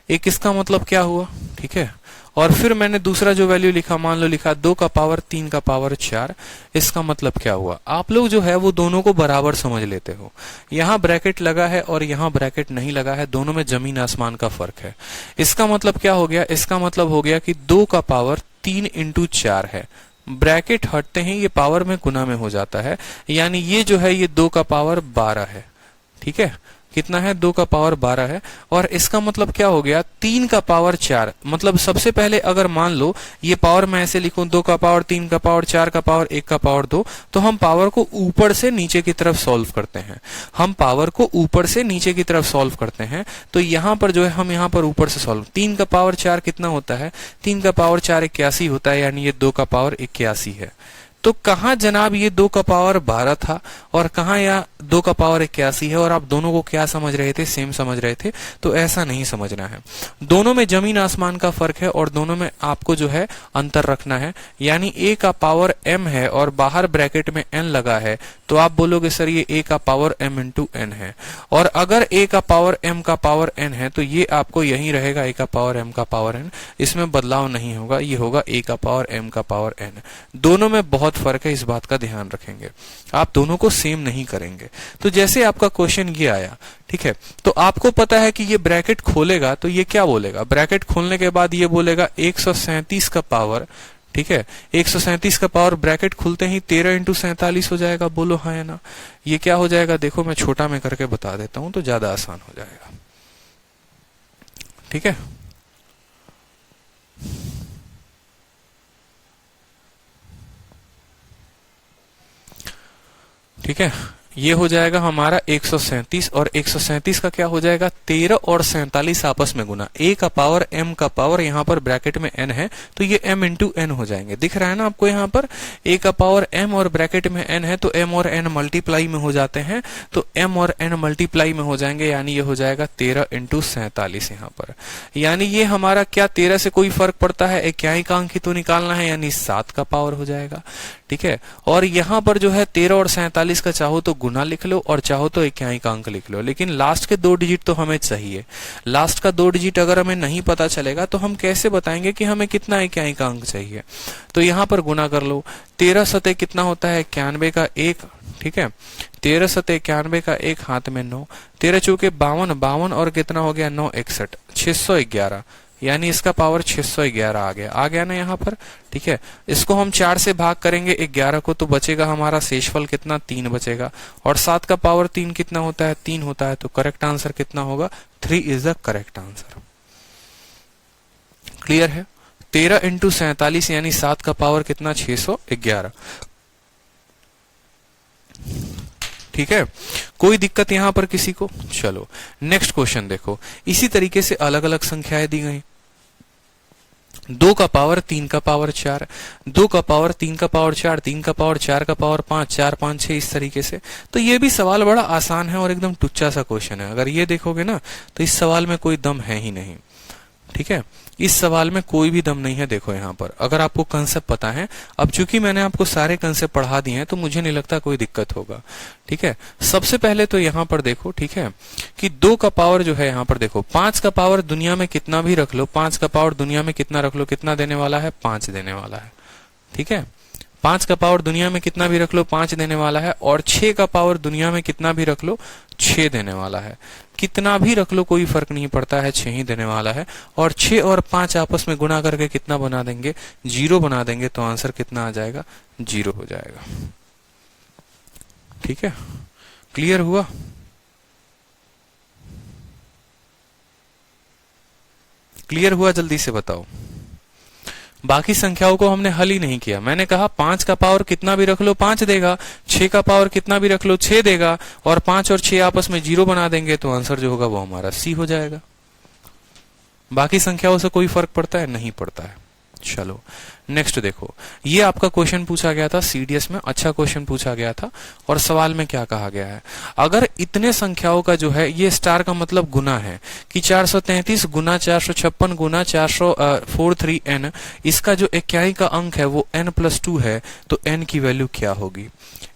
एक इसका मतलब क्या हुआ, ठीक है। और फिर मैंने दूसरा जो वैल्यू लिखा, मान लो लिखा 2 का पावर 3 का पावर 4, इसका मतलब क्या हुआ। आप लोग जो है वो दोनों को बराबर समझ लेते हो। यहाँ ब्रैकेट लगा है और यहाँ ब्रैकेट नहीं लगा है, दोनों में जमीन आसमान का फर्क है। इसका मतलब क्या हो गया, इसका मतलब हो गया कि 2 का पावर 3 इंटू 4 है, ब्रैकेट हटते हैं ये पावर में गुना में हो जाता है, यानी ये जो है ये 2 का पावर 12 है, ठीक है। कितना है, 2 का पावर 12 है। और इसका मतलब क्या हो गया, 3 का पावर 4, मतलब सबसे पहले अगर मान लो ये पावर मैं ऐसे लिखूं 2 का पावर 3 का पावर 4 का पावर 1 का पावर 2, तो हम पावर को ऊपर से नीचे की तरफ सॉल्व करते हैं। हम पावर को ऊपर से नीचे की तरफ सॉल्व करते हैं, तो यहां पर जो है हम यहां पर ऊपर से सॉल्व, 3 का पावर 4 कितना होता है, 3 का पावर 4 81 होता है, यानी ये 2 का पावर 81 है। तो कहां जनाब ये 2 का पावर 12 था और कहां या 2 का पावर 81 है, और आप दोनों को क्या समझ रहे थे, सेम समझ रहे थे। तो ऐसा नहीं समझना है, दोनों में जमीन आसमान का फर्क है और दोनों में आपको जो है अंतर रखना है। यानी a का पावर m है और बाहर ब्रैकेट में n लगा है, तो आप बोलोगे सर ये a का पावर m इंटू n है। और अगर a का पावर m का पावर n है तो ये आपको यही रहेगा a का पावर m का पावर n, इसमें बदलाव नहीं होगा, ये होगा a का पावर m का पावर n। दोनों में बहुत फर्क है, इस बात का ध्यान रखेंगे, आप दोनों को सेम नहीं करेंगे। तो जैसे आपका क्वेश्चन ये आया, ठीक है, तो आपको पता है कि ये ब्रैकेट खोलेगा तो ये क्या बोलेगा, ब्रैकेट खोलने के बाद ये बोलेगा 137 का पावर, ठीक है, 137 का पावर ब्रैकेट खुलते ही 13 इंटू 47 हो जाएगा। बोलो हाँ या ना। ये क्या हो जाएगा, देखो मैं छोटा में करके बता देता हूं तो ज्यादा आसान हो जाएगा, ठीक है। ठीक है, ये हो जाएगा हमारा 137 और 137 का क्या हो जाएगा, 13 और 47 आपस में गुना, a का पावर m का पावर, यहाँ पर ब्रैकेट में n है तो ये m इंटू n हो जाएंगे। दिख रहा है ना आपको, यहाँ पर a का पावर m और ब्रैकेट में n है तो m और n मल्टीप्लाई में हो जाते हैं, तो m और n मल्टीप्लाई में हो जाएंगे, यानी ये हो जाएगा 13 इंटू 47 यहाँ पर। यानी ये हमारा क्या 13 से कोई फर्क पड़ता है, इक्याई का अंक ही तो निकालना है, यानी 7 का पावर हो जाएगा, ठीक है। और यहाँ पर जो है 13 और 47 का चाहो तो गुना लिख लो और चाहो तो इक्याई का अंक लिख लो, लेकिन लास्ट के 2 डिजिट तो हमें चाहिए। लास्ट का 2 डिजिट अगर हमें नहीं पता चलेगा तो हम कैसे बताएंगे कि हमें कितना इक्याई का अंक चाहिए। तो यहाँ पर गुना कर लो, 13 सतह कितना होता है 91 का 1, ठीक है, 13 सतह 91 का 1, हाथ में 9, 13 चौके 52, 52 और कितना हो गया 9 61, 611, यानी इसका पावर 611 आ गया ना यहाँ पर, ठीक है। इसको हम 4 से भाग करेंगे 11 को, तो बचेगा हमारा शेषफल कितना 3 बचेगा, और 7 का पावर 3 कितना होता है 3 होता है, तो करेक्ट आंसर कितना होगा 3 is the correct answer. Clear है, 13 इंटू 47 यानी 7 का पावर कितना 611, ठीक है। कोई दिक्कत यहां पर किसी को। चलो नेक्स्ट क्वेश्चन देखो, इसी तरीके से अलग अलग संख्याएं दी गई, 2 का पावर 3 का पावर 4, 2 का पावर 3 का पावर 4, 3 का पावर 4 का पावर 5, 4 5 6, इस तरीके से। तो ये भी सवाल बड़ा आसान है और एकदम टुच्चा सा क्वेश्चन है। अगर ये देखोगे ना तो इस सवाल में कोई दम है ही नहीं, ठीक है, इस सवाल में कोई भी दम नहीं है। देखो यहाँ पर अगर आपको कंसेप्ट पता है, अब चूंकि मैंने आपको सारे कंसेप्ट पढ़ा दिए हैं तो मुझे नहीं लगता कोई दिक्कत होगा, ठीक है। सबसे पहले तो यहाँ पर देखो, ठीक है, कि 2 का पावर जो है यहाँ पर देखो, 5 का पावर दुनिया में कितना भी रख लो, 5 का पावर दुनिया में कितना रख लो, कितना देने वाला है 5 देने वाला है, ठीक है। 5 का पावर दुनिया में कितना भी रख लो 5 देने वाला है, और 6 का पावर दुनिया में कितना भी रख लो 6 देने वाला है। कितना भी रख लो कोई फर्क नहीं पड़ता है, 6 ही देने वाला है। और 6 और 5 आपस में गुणा करके कितना बना देंगे 0 बना देंगे, तो आंसर कितना आ जाएगा 0 हो जाएगा, ठीक है। क्लियर हुआ, क्लियर हुआ, जल्दी से बताओ। बाकी संख्याओं को हमने हल ही नहीं किया। मैंने कहा 5 का पावर कितना भी रख लो 5 देगा, 6 का पावर कितना भी रख लो 6 देगा, और 5 और 6 आपस में 0 बना देंगे, तो आंसर जो होगा वो हमारा सी हो जाएगा। बाकी संख्याओं से कोई फर्क पड़ता है, नहीं पड़ता है। चलो नेक्स्ट देखो, ये आपका क्वेश्चन पूछा गया था सीडीएस में, अच्छा क्वेश्चन पूछा गया था। और सवाल में क्या कहा गया है, अगर इतने संख्याओं का जो है, ये स्टार का मतलब गुना है कि 433 गुना 456 गुना 443n, इसका जो इक्याई का अंक है वो n+2 है, तो n की वैल्यू क्या होगी,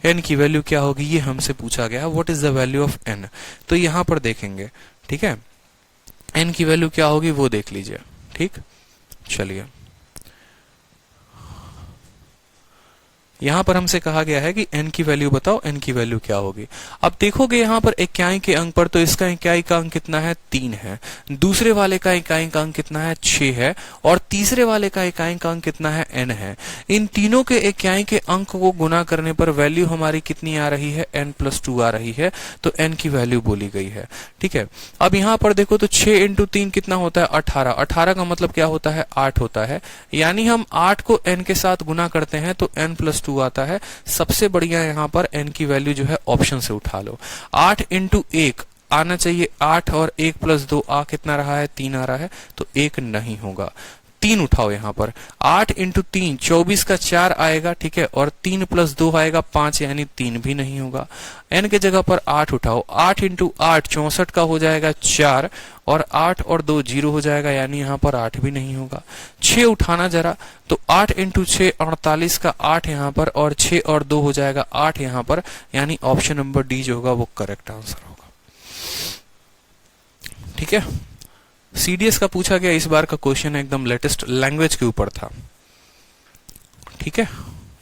n की वैल्यू क्या होगी, ये हमसे पूछा गया, what is the value of n। तो यहां पर देखेंगे, ठीक है, n की वैल्यू क्या होगी वो देख लीजिए। ठीक, चलिए यहां पर हमसे कहा गया है कि n की वैल्यू बताओ, n की वैल्यू क्या होगी। अब देखोगे यहां पर इकाई के अंक पर तो इसका इकाई का अंक कितना है 3 है, दूसरे वाले का इकाई का अंक कितना है 6 है, और तीसरे वाले का इकाई का अंक कितना है n है। इन तीनों के इकाई के अंक को गुना करने पर वैल्यू हमारी कितनी आ रही है n+2 आ रही है, तो n की वैल्यू बोली गई है। ठीक है, अब यहां पर देखो तो 6 × 3 कितना होता है 18, 18 का मतलब क्या होता है 8 होता है, यानी हम 8 को n के साथ गुना करते हैं तो n+2 आता है। सबसे बढ़िया यहां पर n की वैल्यू जो है ऑप्शन से उठा लो। 8 × 1 आना चाहिए 8 और 1 + 2 आ कितना रहा है 3 आ रहा है, तो 1 नहीं होगा। 3 उठाओ यहां पर, 8 × 3 24 का 4 आएगा। ठीक है, और 3 + 2 आएगा 5, यानी 3 भी नहीं होगा। n के जगह पर 8 उठाओ, 8 × 8 64 का हो जाएगा 4, और 8 और 2 0 हो जाएगा, यानी यहां पर 8 भी नहीं होगा। 6 उठाना जरा, तो 8 × 6 48 का 8 यहां पर, और 6 और 2 हो जाएगा 8 यहां पर, यानी ऑप्शन नंबर डी जो होगा वो करेक्ट आंसर होगा। ठीक है, सीडीएस का पूछा गया इस बार का क्वेश्चन है, एकदम लेटेस्ट लैंग्वेज के ऊपर था। ठीक है,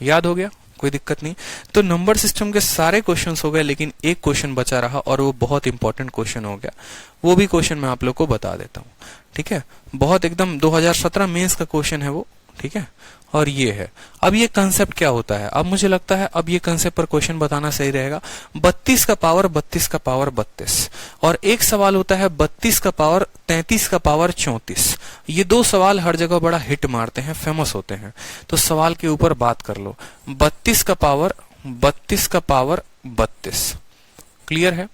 याद हो गया, कोई दिक्कत नहीं। तो नंबर सिस्टम के सारे क्वेश्चंस हो गए, लेकिन एक क्वेश्चन बचा रहा और वो बहुत इंपॉर्टेंट क्वेश्चन हो गया। वो भी क्वेश्चन मैं आप लोग को बता देता हूँ। ठीक है, बहुत एकदम 2017 मेंस का क्वेश्चन है वो। ठीक है, और ये है, अब ये कंसेप्ट क्या होता है, अब मुझे लगता है अब ये कंसेप्ट पर क्वेश्चन बताना सही रहेगा। 32 का पावर 32 का पावर 32, और एक सवाल होता है 32 का पावर 33 का पावर 34। ये दो सवाल हर जगह बड़ा हिट मारते हैं, फेमस होते हैं, तो सवाल के ऊपर बात कर लो। 32 का पावर 32। क्लियर है?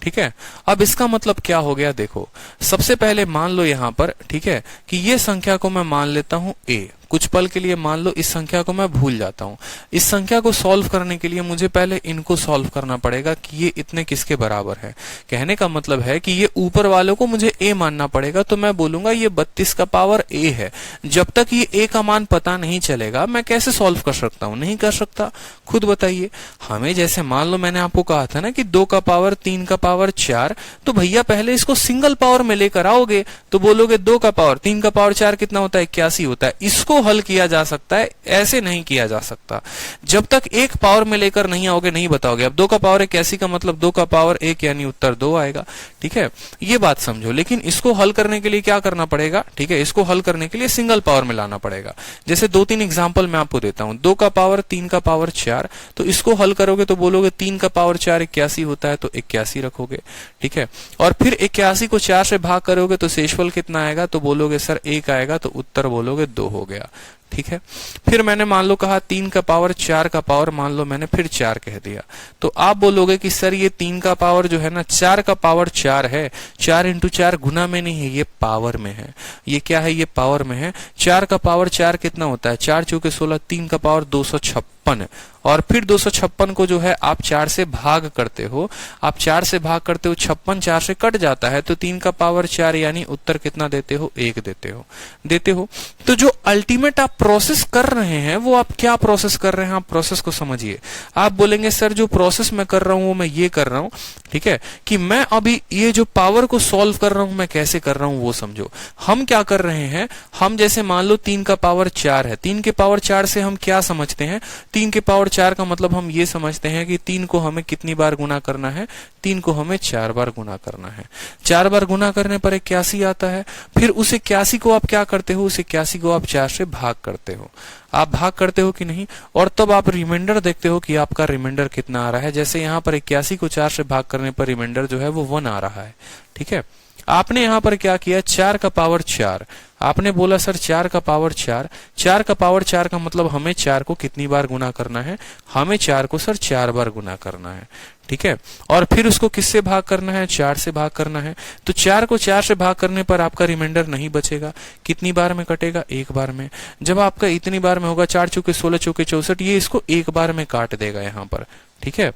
ठीक है, अब इसका मतलब क्या हो गया देखो, सबसे पहले मान लो यहां पर, ठीक है, कि ये संख्या को मैं मान लेता हूं a, कुछ पल के लिए मान लो इस संख्या को मैं भूल जाता हूं। इस संख्या को सॉल्व करने के लिए मुझे पहले इनको सॉल्व करना पड़ेगा कि ये इतने किसके बराबर है। कहने का मतलब है कि ये ऊपर वालों को मुझे a मानना पड़ेगा, तो मैं बोलूंगा ये 32 का पावर a है। जब तक ये a का मान पता नहीं चलेगा मैं कैसे सॉल्व कर सकता हूं, नहीं कर सकता। खुद बताइए, हमें जैसे मान लो मैंने आपको कहा था ना कि 2 का पावर 3 का पावर 4, तो भैया पहले इसको सिंगल पावर में लेकर आओगे तो बोलोगे 2 का पावर 3 का पावर 4 कितना होता है 81 होता है। इसको हल किया जा सकता है, ऐसे नहीं किया जा सकता। जब तक एक पावर में लेकर नहीं आओगे नहीं बताओगे। अब 2 का पावर 81 का मतलब 2 का पावर 1, यानी उत्तर 2 आएगा। ठीक है, ये बात समझो। लेकिन इसको हल करने के लिए क्या करना पड़ेगा, ठीक है, इसको हल करने के लिए सिंगल पावर में लाना पड़ेगा। जैसे 2-3 एग्जांपल मैं आपको देता हूं। 2 का पावर 3 का पावर 4, तो इसको हल करोगे तो बोलोगे 3 का पावर 4 81 होता है, तो 81 रखोगे। ठीक है, और फिर 81 को 4 से भाग करोगे तो शेषफल कितना आएगा, तो बोलोगे सर 1 आएगा, तो उत्तर बोलोगे 2 हो गया। ठीक है, फिर मैंने मान लो कहा 3 का पावर 4 का पावर, मान लो मैंने फिर 4 कह दिया, तो आप बोलोगे कि सर ये 3 का पावर जो है ना 4 का पावर 4 है, 4 × 4 गुना में नहीं है, ये पावर में है। ये क्या है, ये पावर में है। 4 का पावर 4 कितना होता है, 4 × 4 = 16, 3 का पावर 256, और फिर 256 को जो है आप 4 से भाग करते हो, आप 4 से भाग करते हो, 56 4 से कट जाता है, तो 3 का पावर 4, यानी उत्तर कितना देते हो, 1 देते हो। तो जो अल्टीमेट आप प्रोसेस कर रहे हैं वो आप क्या प्रोसेस कर रहे हैं, आप प्रोसेस को समझिए। आप बोलेंगे सर जो प्रोसेस मैं कर रहा हूं वो मैं ये कर रहा हूं, ठीक है, कि मैं अभी ये जो पावर को सॉल्व कर रहा हूं मैं कैसे कर रहा हूं वो समझो। हम क्या कर रहे हैं, हम जैसे मान लो 3 का पावर 4 है, 3 के पावर 4 से हम क्या समझते हैं, 3 के पावर 4 का मतलब हम ये समझते हैं कि 3 को हमें कितनी बार गुना करना है, 3 को हमें 4 बार गुना करना है। 4 बार गुना करने पर 81 आता है। फिर उस 81 को आप क्या करते हो, उस 81 को आप 4 से भाग करते हो। आप भाग करते हो कि नहीं, और तब आप रिमाइंडर देखते हो कि आपका रिमाइंडर कितना आ रहा है। जैसे यहाँ पर 81 को 4 से भाग करने पर रिमाइंडर जो है वो 1 आ रहा है। ठीक है, आपने यहां पर क्या किया, 4 का पावर 4, आपने बोला सर 4 का पावर 4, 4 का पावर 4 का मतलब हमें 4 को कितनी बार गुना करना है, हमें 4 को सर 4 बार गुना करना है। ठीक है, और फिर उसको किससे भाग करना है, 4 से भाग करना है। तो 4 को 4 से भाग करने पर आपका रिमाइंडर नहीं बचेगा। कितनी बार में कटेगा, 1 बार में। जब आपका इतनी बार में होगा, 4 × 4 = 16, 4 × 4 = 64, ये इसको 1 बार में काट देगा यहां पर। ठीक है,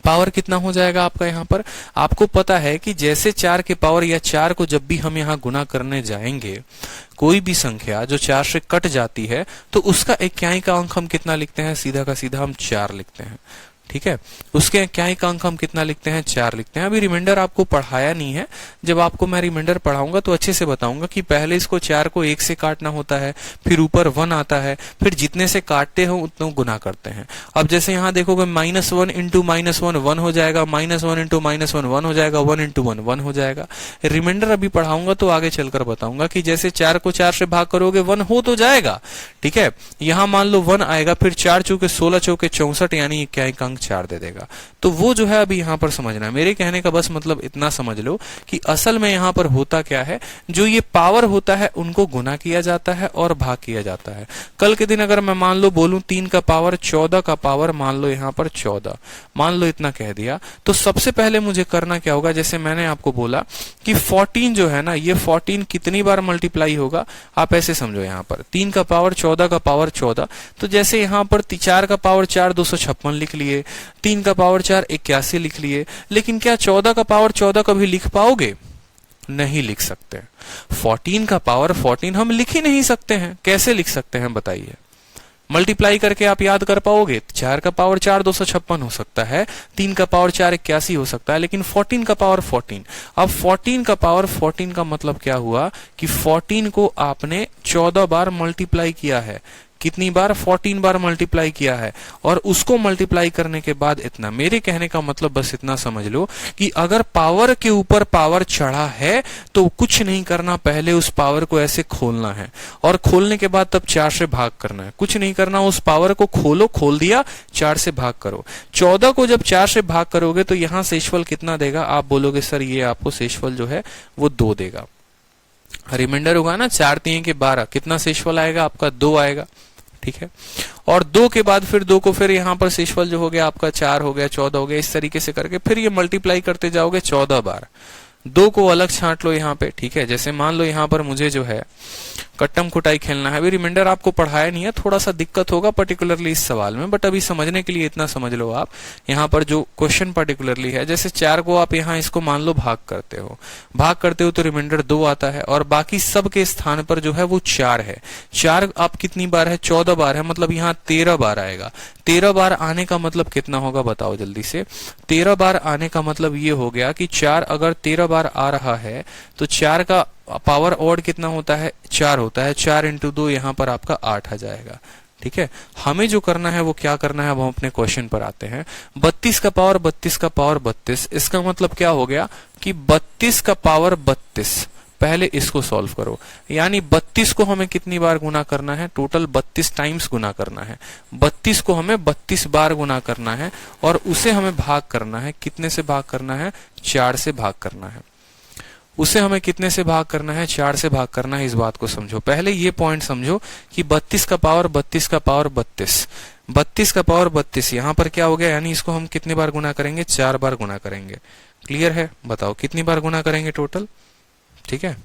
पावर कितना हो जाएगा आपका यहाँ पर, आपको पता है कि जैसे 4 के पावर या 4 को जब भी हम यहाँ गुना करने जाएंगे, कोई भी संख्या जो 4 से कट जाती है तो उसका इकाई का अंक हम कितना लिखते हैं, सीधा का सीधा हम 4 लिखते हैं। ठीक है। उसके क्या एक अंक हम कितना लिखते हैं, 4 लिखते हैं। अभी रिमाइंडर आपको पढ़ाया नहीं है, जब आपको मैं रिमाइंडर पढ़ाऊंगा तो अच्छे से बताऊंगा कि पहले इसको 4 को 1 से काटना होता है, फिर ऊपर 1 आता है, फिर जितने से काटते हो उतना गुना करते हैं। अब जैसे यहाँ देखोगे -1 इंटू -1 1 हो जाएगा, -1 इंटू -1 1 हो जाएगा, 1 इंटू 1 1 हो जाएगा। रिमाइंडर अभी पढ़ाऊंगा तो आगे चलकर बताऊंगा कि जैसे 4 को 4 से भाग करोगे 1 हो तो जाएगा, ठीक है। यहां मान लो 1 आएगा, फिर 4 चौके 16 चौके 64, यानी क्या एक अंक 4 दे देगा। तो वो जो है अभी यहां पर समझना है। मेरे कहने का बस मतलब इतना समझ लो कि असल में यहां पर होता क्या है, जो ये पावर होता है उनको गुना किया जाता है और भाग किया जाता है। कल के दिन अगर मैं मान लो बोलूं 3 का पावर 14 का पावर मान लो यहां पर 14, मान लो इतना कह दिया, तो सबसे पहले मुझे करना क्या होगा, जैसे मैंने आपको बोला कि 14 जो है ना, ये 14 कितनी बार मल्टीप्लाई होगा, आप ऐसे समझो। यहां पर 3 का पावर 14 का पावर 14, तो जैसे यहां पर 4 का पावर 4 256 लिख लिए, 3 का पावर 4 81 लिख लिए, लेकिन क्या 14 का पावर 14 कभी लिख पाओगे? नहीं लिख सकते। 14 का पावर 14 हम लिख ही नहीं सकते हैं। कैसे लिख सकते हैं बताइए? मल्टीप्लाई करके आप याद कर पाओगे? 4 का पावर 4 256 हो सकता है, 3 का पावर 4 81 हो सकता है, लेकिन 14 का पावर 14। अब 14 का पावर 14 का मतलब क्या हुआ कि 14 को आपने 14 बार मल्टीप्लाई किया है। कितनी बार? 14 बार मल्टीप्लाई किया है, और उसको मल्टीप्लाई करने के बाद इतना। मेरे कहने का मतलब बस इतना समझ लो कि अगर पावर के ऊपर पावर चढ़ा है तो कुछ नहीं करना, पहले उस पावर को ऐसे खोलना है, और खोलने के बाद तब 4 से भाग करना है। कुछ नहीं करना, उस पावर को खोलो, खोल दिया, 4 से भाग करो। 14 को जब 4 से भाग करोगे तो यहां शेषफल कितना देगा? आप बोलोगे सर ये आपको शेषफल जो है वो 2 देगा। रिमाइंडर होगा ना, 4 3 के 12, कितना शेषफल आएगा आपका? 2 आएगा, ठीक है। और 2 के बाद फिर 2 को फिर यहां पर शेषफल जो हो गया आपका 4 हो गया, 14 हो गया, इस तरीके से करके फिर ये मल्टीप्लाई करते जाओगे 14 बार। 2 को अलग छांट लो यहाँ पे, ठीक है। जैसे मान लो यहाँ पर मुझे जो है कट्टम कुटाई खेलना है। अभी रिमाइंडर आपको पढ़ाया नहीं है, थोड़ा सा दिक्कत होगा पर्टिकुलरली इस सवाल में, बट अभी समझने के लिए इतना समझ लो आप। यहाँ पर जो क्वेश्चन पर्टिकुलरली है, जैसे 4 को आप यहाँ इसको मान लो भाग करते हो तो रिमाइंडर 2 आता है, और बाकी सब के स्थान पर जो है वो 4 है। 4 आप कितनी बार है? 14 बार है, मतलब यहाँ 13 बार आएगा। 13 बार आने का मतलब कितना होगा बताओ जल्दी से? 13 बार आने का मतलब ये हो गया कि 4 अगर 13 बार आ रहा है तो 4 का पावर ऑड कितना होता है? 4 होता है। 4 इंटू 2 यहाँ पर आपका 8 आ जाएगा, ठीक है। हमें जो करना है वो क्या करना है, अब हम अपने क्वेश्चन पर आते हैं। 32 का पावर 32 का पावर 32, इसका मतलब क्या हो गया कि 32 का पावर 32। पहले इसको सॉल्व करो, यानी 32 को हमें कितनी बार गुना करना है? टोटल 32 टाइम्स गुना करना है। 32 को हमें 32 बार गुना करना है, और उसे हमें भाग करना है। कितने से भाग करना है? 4 से भाग करना है। उसे हमें कितने से भाग करना है? 4 से भाग करना है। इस बात को समझो, पहले ये पॉइंट समझो कि 32 का पावर 32 का पावर 32, 32 का पावर 32 यहां पर क्या हो गया, यानी इसको हम कितने बार गुना करेंगे? 4 बार गुना करेंगे। क्लियर है? बताओ कितनी बार गुना करेंगे टोटल? ठीक है।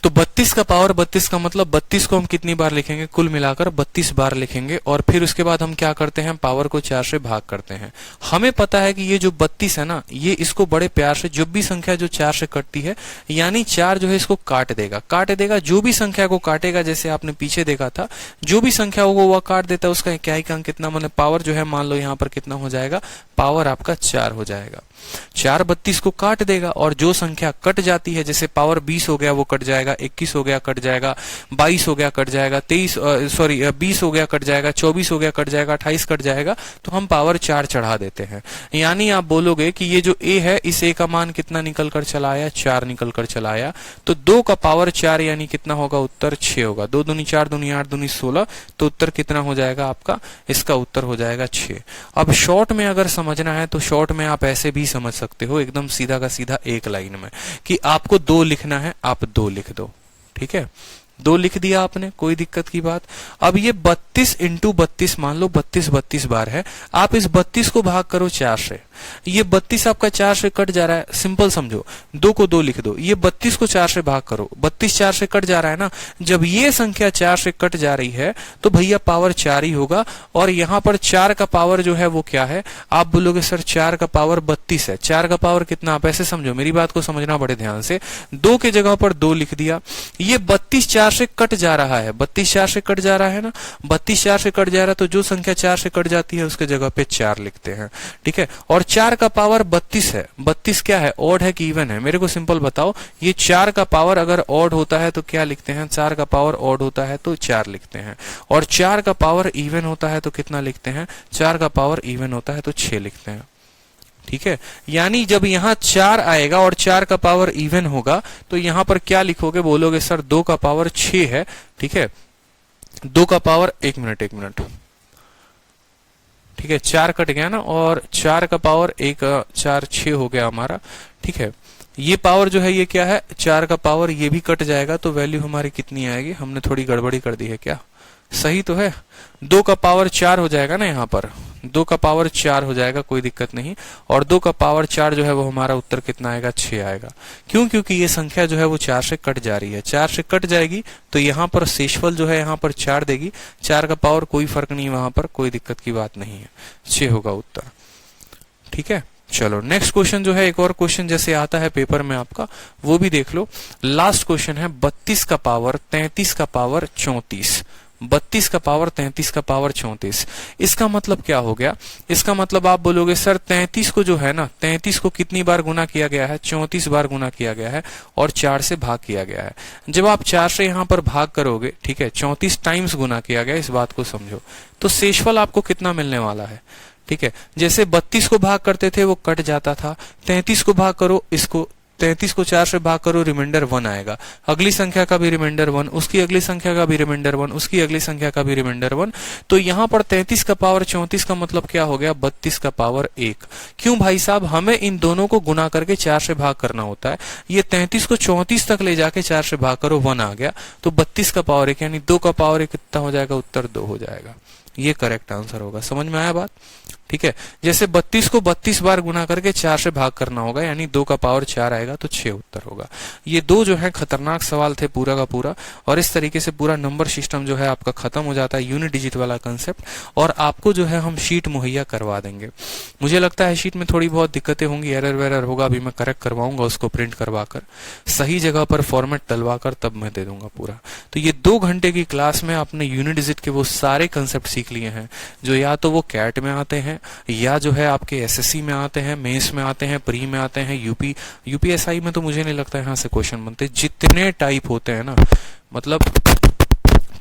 तो 32 का पावर 32 का मतलब 32 को हम कितनी बार लिखेंगे? कुल मिलाकर 32 बार लिखेंगे, और फिर उसके बाद हम क्या करते हैं? पावर को 4 से भाग करते हैं। हमें पता है कि ये जो 32 है ना, ये इसको बड़े प्यार से, जब भी संख्या जो 4 से कटती है, यानी 4 जो है इसको काट देगा। जो भी संख्या को काटेगा, जैसे आपने पीछे देखा था, जो भी संख्या होगा वह काट देता है, उसका क्या ही अंक कितना, मतलब पावर जो है मान लो यहाँ पर कितना हो जाएगा? पावर आपका 4 हो जाएगा। 4 32 को काट देगा, और जो संख्या कट जाती है, जैसे पावर 20 हो गया वो कट जाएगा, 21 हो गया कट जाएगा, 22 हो गया कट जाएगा, 20 हो गया कट जाएगा, 24 हो गया कट जाएगा, 28 कट जाएगा, तो हम पावर 4 चढ़ा देते हैं। यानी आप बोलोगे कि ये जो a है, इस a का मान कितना निकल कर चला आया? 4 निकल कर चला आया। तो 2 का पावर 4 यानी कितना होगा? उत्तर 6 होगा। 2 दूनी 4 दूनी 8 दूनी 16, तो उत्तर कितना हो जाएगा आपका? इसका उत्तर हो जाएगा 6। अब शॉर्ट में अगर समझना है तो शॉर्ट में आप ऐसे भी समझ सकते हो, एकदम सीधा का सीधा एक लाइन में, कि आपको 2 लिखना है, आप 2 लिख दो, ठीक है। 2 लिख दिया आपने, कोई दिक्कत की बात। अब ये 32 इंटू 32, मान लो 32 बार है, आप इस 32 को भाग करो 4 से। ये 32 आपका 4 से कट जा रहा है, सिंपल समझो, 2 को 2 लिख दो। ये 32 को 4 से भाग करो, 32 4 से कट जा रहा है ना। जब ये संख्या 4 से कट जा रही है तो भैया पावर 4 ही होगा, और यहाँ पर 4 का पावर जो है वो क्या है? आप बोलोगे सर 4 का पावर 32 है। 4 का पावर कितना? आप ऐसे समझो, मेरी बात को समझना बड़े ध्यान से। 2 के जगह पर 2 लिख दिया। ये 32 4 से कट जा रहा है, 32 4 से कट जा रहा है ना, 32 4 से कट जा रहा है, तो जो संख्या 4 से कट जाती है उसके जगह पे 4 लिखते हैं, ठीक है। और 4 का पावर 32 है, 32 क्या है, ऑड है कि इवन है, मेरे को सिंपल बताओ। ये 4 का पावर अगर ऑड होता है तो क्या लिखते हैं, 4 का पावर ऑड होता है तो 4 लिखते हैं, और 4 का पावर इवन होता है तो कितना लिखते हैं, 4 का पावर इवन होता है तो 6 लिखते हैं, ठीक है। यानी जब यहां 4 आएगा और 4 का पावर इवन होगा तो यहां पर क्या लिखोगे, बोलोगे सर 2 का पावर 6 है, ठीक है। 2 का पावर, एक मिनट, ठीक है, 4 कट गया ना, और 4 का पावर 1 4 6 हो गया हमारा, ठीक है। ये पावर जो है ये क्या है, 4 का पावर ये भी कट जाएगा तो वैल्यू हमारी कितनी आएगी, हमने थोड़ी गड़बड़ी कर दी है क्या, सही तो है। 2 का पावर 4 हो जाएगा ना, यहाँ पर 2 का पावर 4 हो जाएगा, कोई दिक्कत नहीं। और 2 का पावर 4 जो है वो हमारा उत्तर कितना आएगा, 6 आएगा। क्यों, क्योंकि ये संख्या जो है वो 4 से कट जा रही है, 4 से कट जाएगी तो यहाँ पर शेषफल जो है यहाँ पर 4 देगी, 4 का पावर कोई फर्क नहीं, वहां पर कोई दिक्कत की बात नहीं है, 6 होगा उत्तर, ठीक है। चलो नेक्स्ट क्वेश्चन जो है, एक और क्वेश्चन जैसे आता है पेपर में आपका, वो भी देख लो। लास्ट क्वेश्चन है 32 का पावर 33 का पावर 34, 32 का पावर 33 का पावर 34। इसका मतलब क्या हो गया, इसका मतलब आप बोलोगे सर 33 को जो है ना, 33 को कितनी बार गुना किया गया है, 34 बार गुना किया गया है और 4 से भाग किया गया है। जब आप 4 से यहां पर भाग करोगे, ठीक है, 34 टाइम्स गुना किया गया, इस बात को समझो, तो शेषफल आपको कितना मिलने वाला है, ठीक है। जैसे 32 को भाग करते थे वो कट जाता था, 33 को भाग करो, इसको 33 को 4 से भाग करो, रिमाइंडर 1 आएगा, अगली संख्या का भी रिमाइंडर 1, उसकी अगली संख्या का भी रिमाइंडर 1, उसकी अगली संख्या का भी रिमाइंडर 1। तो यहां पर 33 का पावर 34 का मतलब क्या हो गया, 32 का पावर 1। क्यों भाई साहब, हमें इन दोनों को गुना करके 4 से भाग करना होता है। ये 33 को 34 तक ले जाके 4 से भाग करो, 1 आ गया, तो 32 का पावर 1 यानी 2 का पावर 1 कितना हो जाएगा, उत्तर 2 हो जाएगा। ये करेक्ट आंसर होगा, समझ में आया बात, ठीक है। जैसे 32 को 32 बार गुना करके 4 से भाग करना होगा, यानी 2 का पावर 4 आएगा तो 6 उत्तर होगा। ये दो जो है खतरनाक सवाल थे पूरा का पूरा, और इस तरीके से पूरा नंबर सिस्टम जो है आपका खत्म हो जाता है, यूनिट डिजिट वाला कंसेप्ट, और आपको जो है हम शीट मुहैया करवा देंगे। मुझे लगता है शीट में थोड़ी बहुत दिक्कतें होंगी, एरर वेरर होगा, अभी मैं करेक्ट करवाऊंगा उसको, प्रिंट करवा कर सही जगह पर फॉर्मेट डलवा कर तब मैं दे दूंगा पूरा। तो ये 2 घंटे की क्लास में आपने यूनिट डिजिट के वो सारे कंसेप्ट सीख लिए हैं जो या तो वो कैट में आते हैं, या जो है आपके एसएससी में आते हैं, मेंस में आते हैं, प्री में आते हैं, यूपीएसआई में तो मुझे नहीं लगता यहाँ से क्वेश्चन बनते। जितने टाइप होते हैं ना, मतलब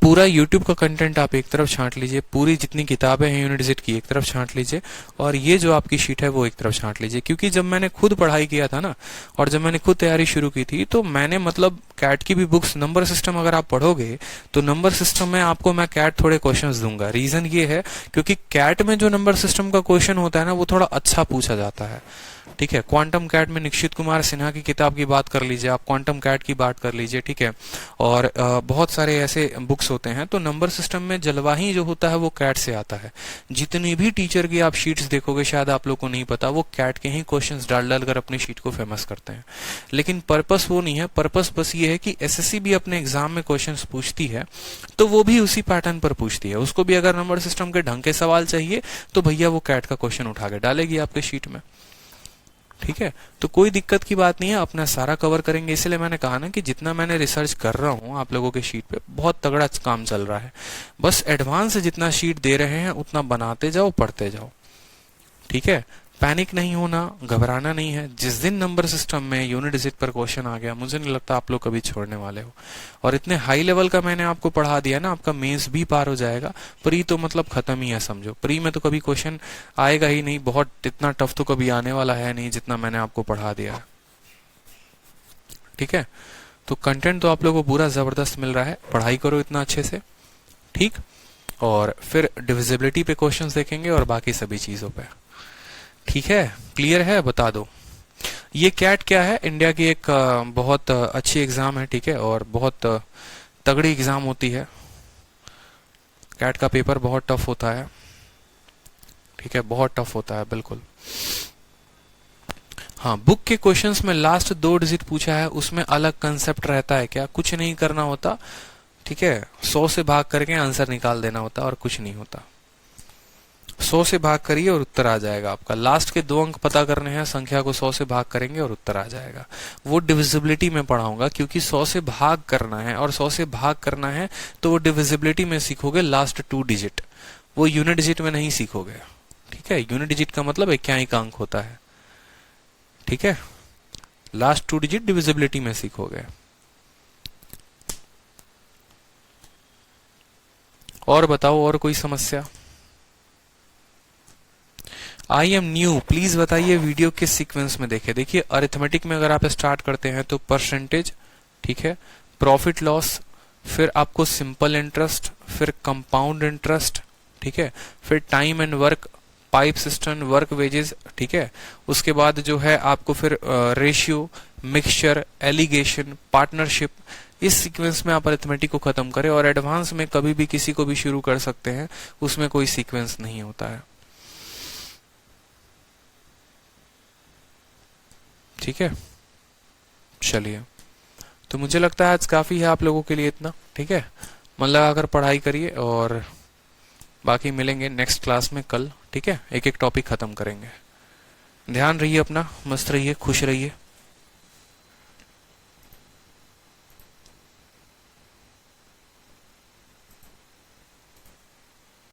पूरा YouTube का कंटेंट आप एक तरफ छांट लीजिए, पूरी जितनी किताबें हैं यूनिट डिजिट की एक तरफ छांट लीजिए, और ये जो आपकी शीट है वो एक तरफ छांट लीजिए। क्योंकि जब मैंने खुद पढ़ाई किया था ना, और जब मैंने खुद तैयारी शुरू की थी, तो मैंने मतलब कैट की भी बुक्स, नंबर सिस्टम अगर आप पढ़ोगे तो नंबर सिस्टम में आपको मैं कैट थोड़े क्वेश्चंस दूंगा। रीजन ये है क्योंकि कैट में जो नंबर सिस्टम का क्वेश्चन होता है ना, वो थोड़ा अच्छा पूछा जाता है, ठीक है। क्वांटम कैट में निश्चित कुमार सिन्हा की किताब की बात कर लीजिए, आप क्वांटम कैट की बात कर लीजिए, ठीक है। और बहुत सारे ऐसे बुक्स होते हैं। तो नंबर सिस्टम में जलवाही जो होता है वो कैट से आता है। जितनी भी टीचर की आप शीट्स देखोगे, शायद आप लोग को नहीं पता, वो कैट के ही क्वेश्चंस डाल डाल कर अपनी शीट को फेमस करते हैं। लेकिन पर्पस वो नहीं है, पर्पस बस ये है कि एसएससी भी अपने एग्जाम में क्वेश्चंस पूछती है, तो वो भी उसी पैटर्न पर पूछती है। उसको भी अगर नंबर सिस्टम के ढंग के सवाल चाहिए तो भैया वो कैट का क्वेश्चन उठा के डालेगी आपके शीट में, ठीक है। तो कोई दिक्कत की बात नहीं है, अपना सारा कवर करेंगे। इसलिए मैंने कहा ना कि जितना मैंने रिसर्च कर रहा हूं आप लोगों के शीट पे, बहुत तगड़ा काम चल रहा है। बस एडवांस जितना शीट दे रहे हैं उतना बनाते जाओ, पढ़ते जाओ, ठीक है। पैनिक नहीं होना, घबराना नहीं है। जिस दिन नंबर सिस्टम में यूनिट डिजिट पर क्वेश्चन आ गया, मुझे नहीं लगता आप लोग कभी छोड़ने वाले हो। और इतने हाई लेवल का मैंने आपको पढ़ा दिया ना, आपका मेंस भी पार हो जाएगा। प्री तो मतलब खत्म ही है समझो। प्री में तो कभी क्वेश्चन आएगा ही नहीं, बहुत इतना टफ तो कभी आने वाला है नहीं जितना मैंने आपको पढ़ा दिया है, ठीक है। तो कंटेंट तो आप लोगों को पूरा जबरदस्त मिल रहा है, पढ़ाई करो इतना अच्छे से, ठीक। और फिर डिविजिबिलिटी पे क्वेश्चंस देखेंगे और बाकी सभी चीजों पे, ठीक है। क्लियर है, बता दो। ये कैट क्या है, इंडिया की एक बहुत अच्छी एग्जाम है, ठीक है, और बहुत तगड़ी एग्जाम होती है। कैट का पेपर बहुत टफ होता है, ठीक है, बहुत टफ होता है, बिल्कुल। हाँ, बुक के क्वेश्चंस में लास्ट 2 डिजिट पूछा है, उसमें अलग कंसेप्ट रहता है क्या, कुछ नहीं करना होता, ठीक है। 100 से भाग करके आंसर निकाल देना होता और कुछ नहीं होता। 100 से भाग करिए और उत्तर आ जाएगा आपका। लास्ट के 2 अंक पता करने हैं, संख्या को 100 से भाग करेंगे और उत्तर आ जाएगा। वो डिविजिबिलिटी में पढ़ाऊंगा, क्योंकि 100 से भाग करना है और 100 से भाग करना है तो वो डिविजिबिलिटी में सीखोगे, लास्ट 2 डिजिट। वो यूनिट डिजिट में नहीं सीखोगे, ठीक है। यूनिट डिजिट का मतलब इक्याइक अंक होता है, ठीक है। लास्ट 2 डिजिट डिविजिबिलिटी में सीखोगे। और बताओ, और कोई समस्या? आई एम न्यू, प्लीज बताइए वीडियो किस सीक्वेंस में देखे। देखिए अरिथमेटिक में अगर आप स्टार्ट करते हैं तो परसेंटेज, ठीक है, प्रॉफिट लॉस, फिर आपको सिंपल इंटरेस्ट, फिर कंपाउंड इंटरेस्ट, ठीक है, फिर time and work, pipe system, work wages, ठीक है। उसके बाद जो है आपको फिर रेशियो, मिक्सचर, एलिगेशन, पार्टनरशिप, इस सीक्वेंस में आप अरिथमेटिक को खत्म करें। और एडवांस में कभी भी किसी को भी शुरू कर सकते हैं, उसमें कोई सीक्वेंस नहीं होता है, ठीक है। चलिए, तो मुझे लगता है आज काफी है आप लोगों के लिए इतना, ठीक है। मन लगाकर पढ़ाई करिए और बाकी मिलेंगे नेक्स्ट क्लास में कल, ठीक है। एक एक टॉपिक खत्म करेंगे। ध्यान रहिए अपना, मस्त रहिए, खुश रहिए।